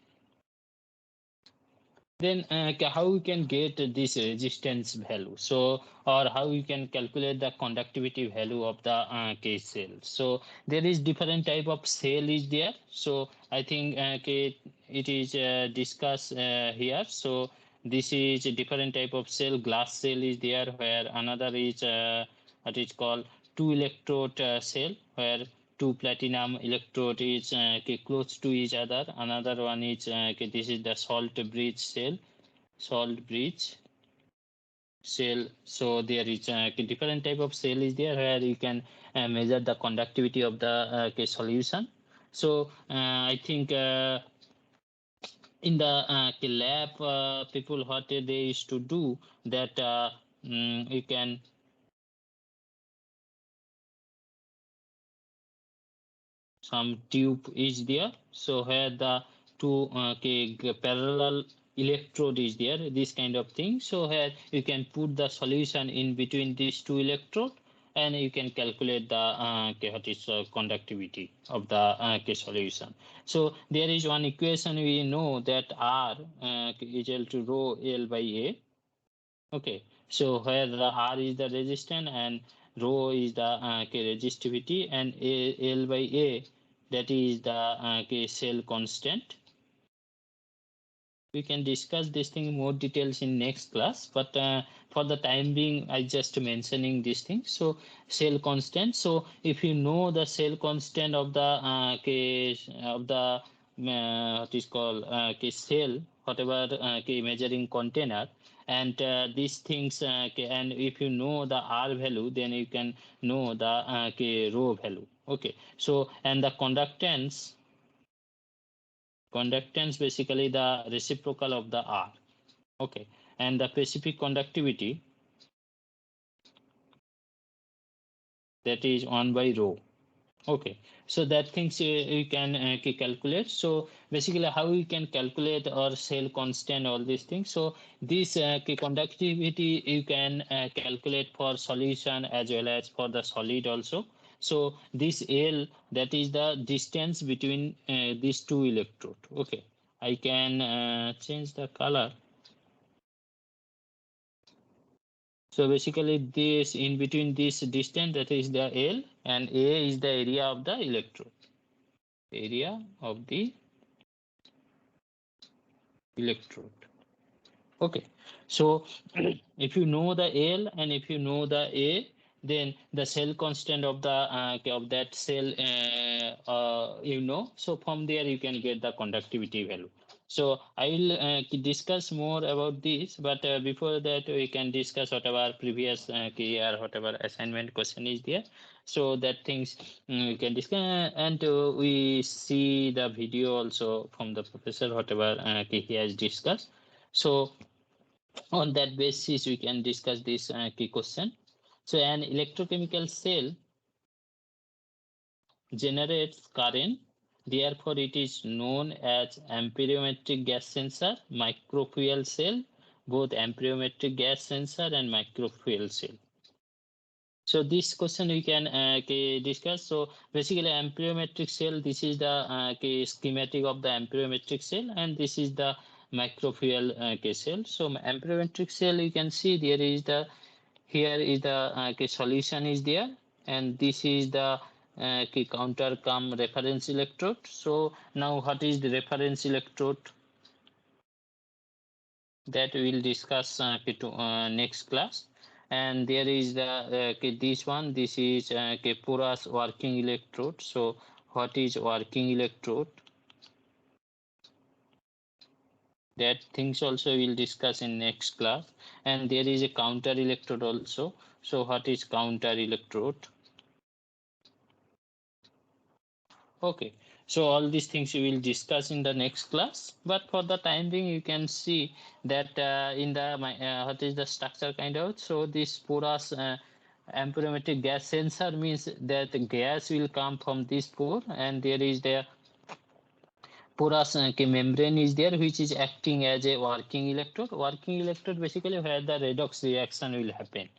Then how we can get this resistance value? So, or how we can calculate the conductivity value of the K cell? So there is different type of cell is there. So I think it is discussed here. So this is a different type of cell. Glass cell is there, where another is what is called two electrode cell, where two platinum electrode is close to each other. Another one is this is the salt bridge cell, salt bridge cell. So there is a different type of cell is there, where you can measure the conductivity of the solution. So I think in the lab, people what they used to do that you can some tube is there. So where the two parallel electrode is there, this kind of thing. So here you can put the solution in between these two electrode and you can calculate the what is conductivity of the solution. So there is one equation we know that R is equal to rho L by A. Okay, so where the R is the resistance and rho is the resistivity, and L by A, that is the cell constant. We can discuss this thing more details in next class, but for the time being I just mentioning this thing. So cell constant, so if you know the cell constant of the of the what is called cell, whatever measuring container, and these things and if you know the R value, then you can know the rho value. Okay, so and the conductance basically the reciprocal of the R. Okay, and the specific conductivity, that is 1 by rho. Okay, so that things you can calculate. So basically how we can calculate or cell constant, all these things. So this conductivity you can calculate for solution as well as for the solid also. So this L, that is the distance between these two electrode. Okay, I can change the color. So basically this in between this distance, that is the L, and A is the area of the electrode. Area of the electrode. Okay, so if you know the L and if you know the A, then the cell constant of the of that cell you know. So from there you can get the conductivity value. So I will discuss more about this, but before that we can discuss whatever previous year, whatever assignment question is there. So that things we can discuss, and we see the video also from the professor, whatever he has discussed. So on that basis, we can discuss this key question. So an electrochemical cell generates current. Therefore, it is known as amperometric gas sensor, microfuel cell, both amperometric gas sensor and microfuel cell. So this question we can discuss. So basically amperometric cell, this is the schematic of the amperometric cell, and this is the microfuel cell. So amperometric cell, you can see there is the, here is the solution is there, and this is the counter come reference electrode. So now what is the reference electrode, that we will discuss next class. And there is the this one, this is porous working electrode. So what is working electrode, that things also we will discuss in next class. And there is a counter electrode also. So what is counter electrode? Okay, so all these things we will discuss in the next class, but for the time being you can see that in the what is the structure kind of. So this porous amperometric gas sensor means that the gas will come from this pore, and there is the porous membrane is there, which is acting as a working electrode. Working electrode basically where the redox reaction will happen.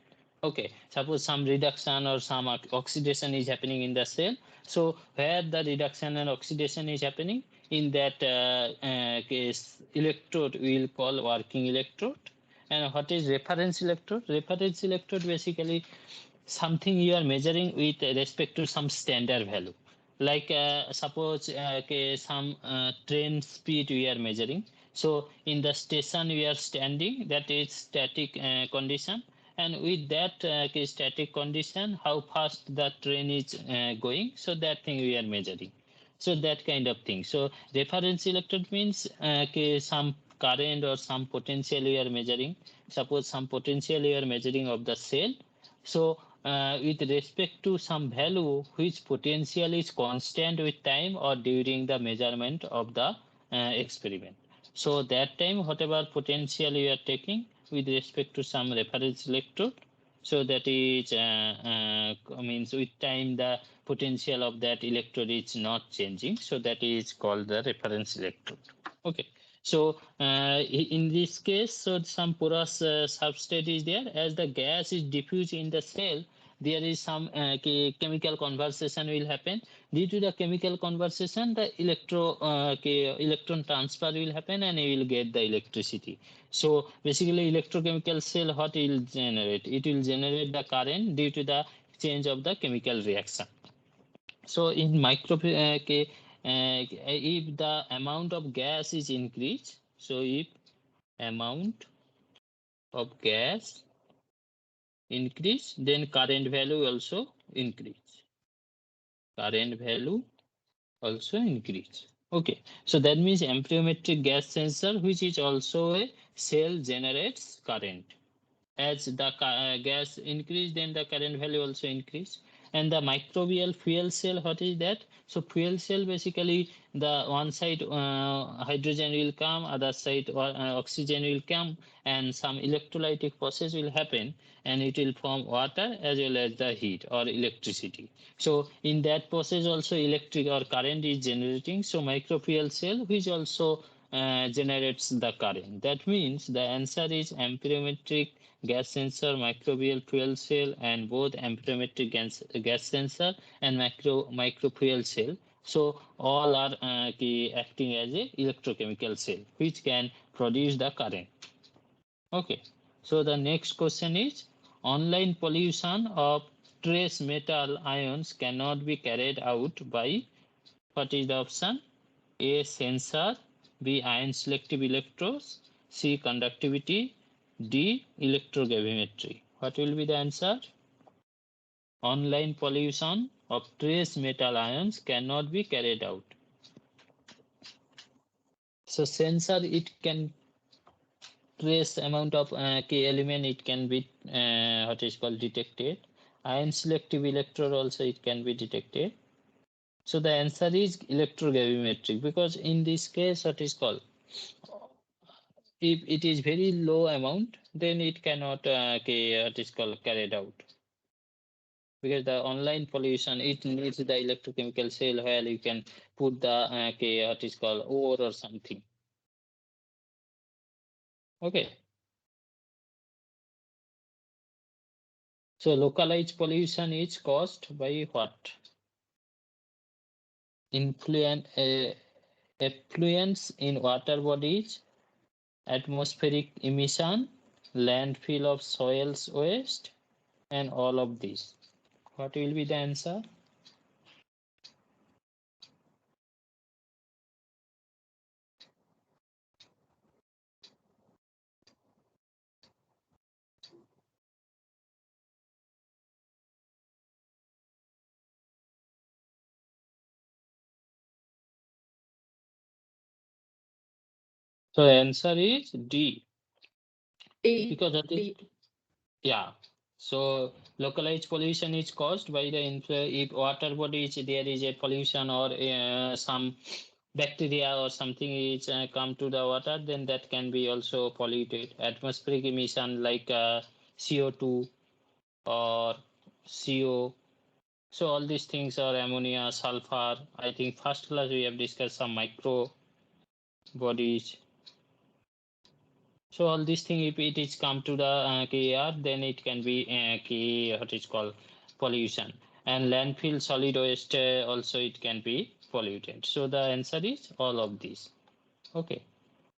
Okay, suppose some reduction or some oxidation is happening in the cell. So where the reduction and oxidation is happening, in that case electrode we will call working electrode. And what is reference electrode? Reference electrode basically something you are measuring with respect to some standard value. Like suppose some train speed we are measuring. So in the station we are standing, that is static condition, and with that static condition, how fast the train is going, so that thing we are measuring. So that kind of thing. So reference electrode means some current or some potential we are measuring. Suppose some potential we are measuring of the cell. So with respect to some value which potential is constant with time or during the measurement of the experiment. So that time whatever potential you are taking with respect to some reference electrode, so that is means with time the potential of that electrode is not changing. So that is called the reference electrode. Okay. So in this case, so some porous substrate is there. As the gas is diffused in the cell, there is some chemical conversation will happen. Due to the chemical conversation, the electron transfer will happen, and you will get the electricity. So basically, electrochemical cell, what it will generate? It will generate the current due to the change of the chemical reaction. So in if the amount of gas is increased, so if amount of gas increase, then current value also increase. Current value also increase. Okay, so that means amperometric gas sensor, which is also a cell, generates current. As the gas increase, then the current value also increase. And the microbial fuel cell, what is that? So fuel cell basically the one side hydrogen will come, other side oxygen will come, and some electrolytic process will happen, and it will form water as well as the heat or electricity. So in that process also electric or current is generating. So microfuel cell, which also generates the current. That means the answer is amperometric gas sensor, microbial fuel cell, and both amperometric gas sensor and microfuel cell. So all are acting as a electrochemical cell, which can produce the current. Okay. So the next question is, online pollution of trace metal ions cannot be carried out by, what is the option? A, sensor, B, ion selective electrodes, C, conductivity, D, electrogravimetry. What will be the answer? Online pollution of trace metal ions cannot be carried out. So sensor, it can trace amount of key element, it can be what is called detected. Ion selective electrode also it can be detected. So the answer is electrogravimetric, because in this case what is called, if it is very low amount, then it cannot what is called carried out, because the online pollution, it needs the electrochemical cell where you can put the what is called ore or something. Okay. So localized pollution is caused by what? Influence effluents in water bodies, atmospheric emission, landfill of soils waste, and all of these. What will be the answer? So the answer is D. Because that is, yeah. So localized pollution is caused by the if water bodies there is a pollution, or some bacteria or something is come to the water, then that can be also polluted. Atmospheric emission like CO2 or CO. So all these things are ammonia, sulfur. I think first class we have discussed some micro bodies. So all these things, if it is come to the KR, then it can be what is called pollution. And landfill solid waste also it can be polluted. So the answer is all of these. Okay.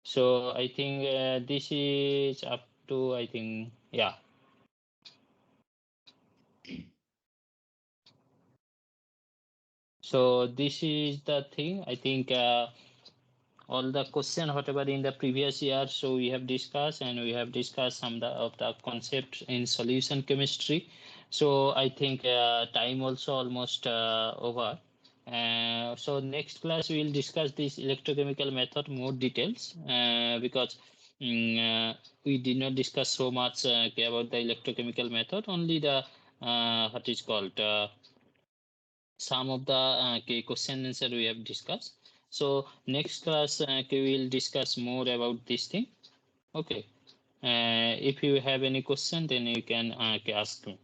So I think this is up to, I think, yeah. So this is the thing. I think all the question whatever in the previous year, so we have discussed, and we have discussed some of the concepts in solution chemistry. So I think time also almost over. So next class we will discuss this electrochemical method more details, because we did not discuss so much about the electrochemical method, only the what is called some of the question answer we have discussed. So next class we will discuss more about this thing. Okay. If you have any question, then you can ask me.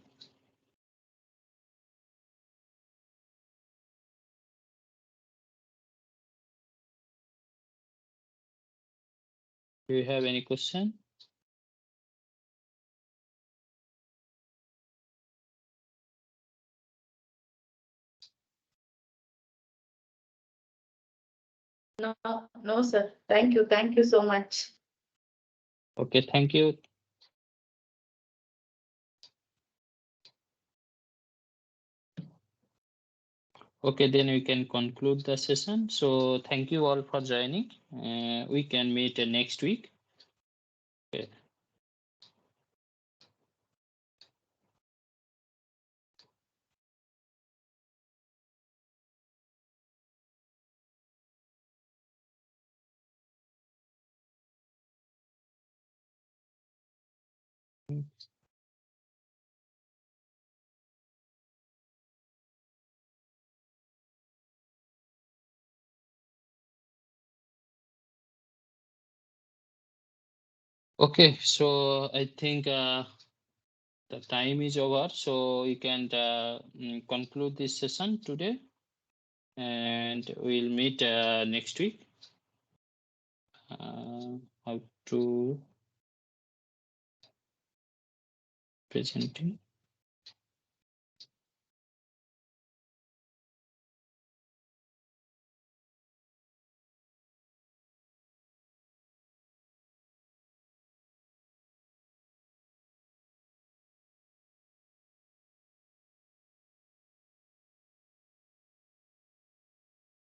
Do you have any question? No, no, sir. Thank you. Thank you so much. Okay, thank you. Okay, then we can conclude the session. So thank you all for joining. We can meet next week. Okay. Okay, so I think the time is over, so we can conclude this session today, and we'll meet next week. How to presenting.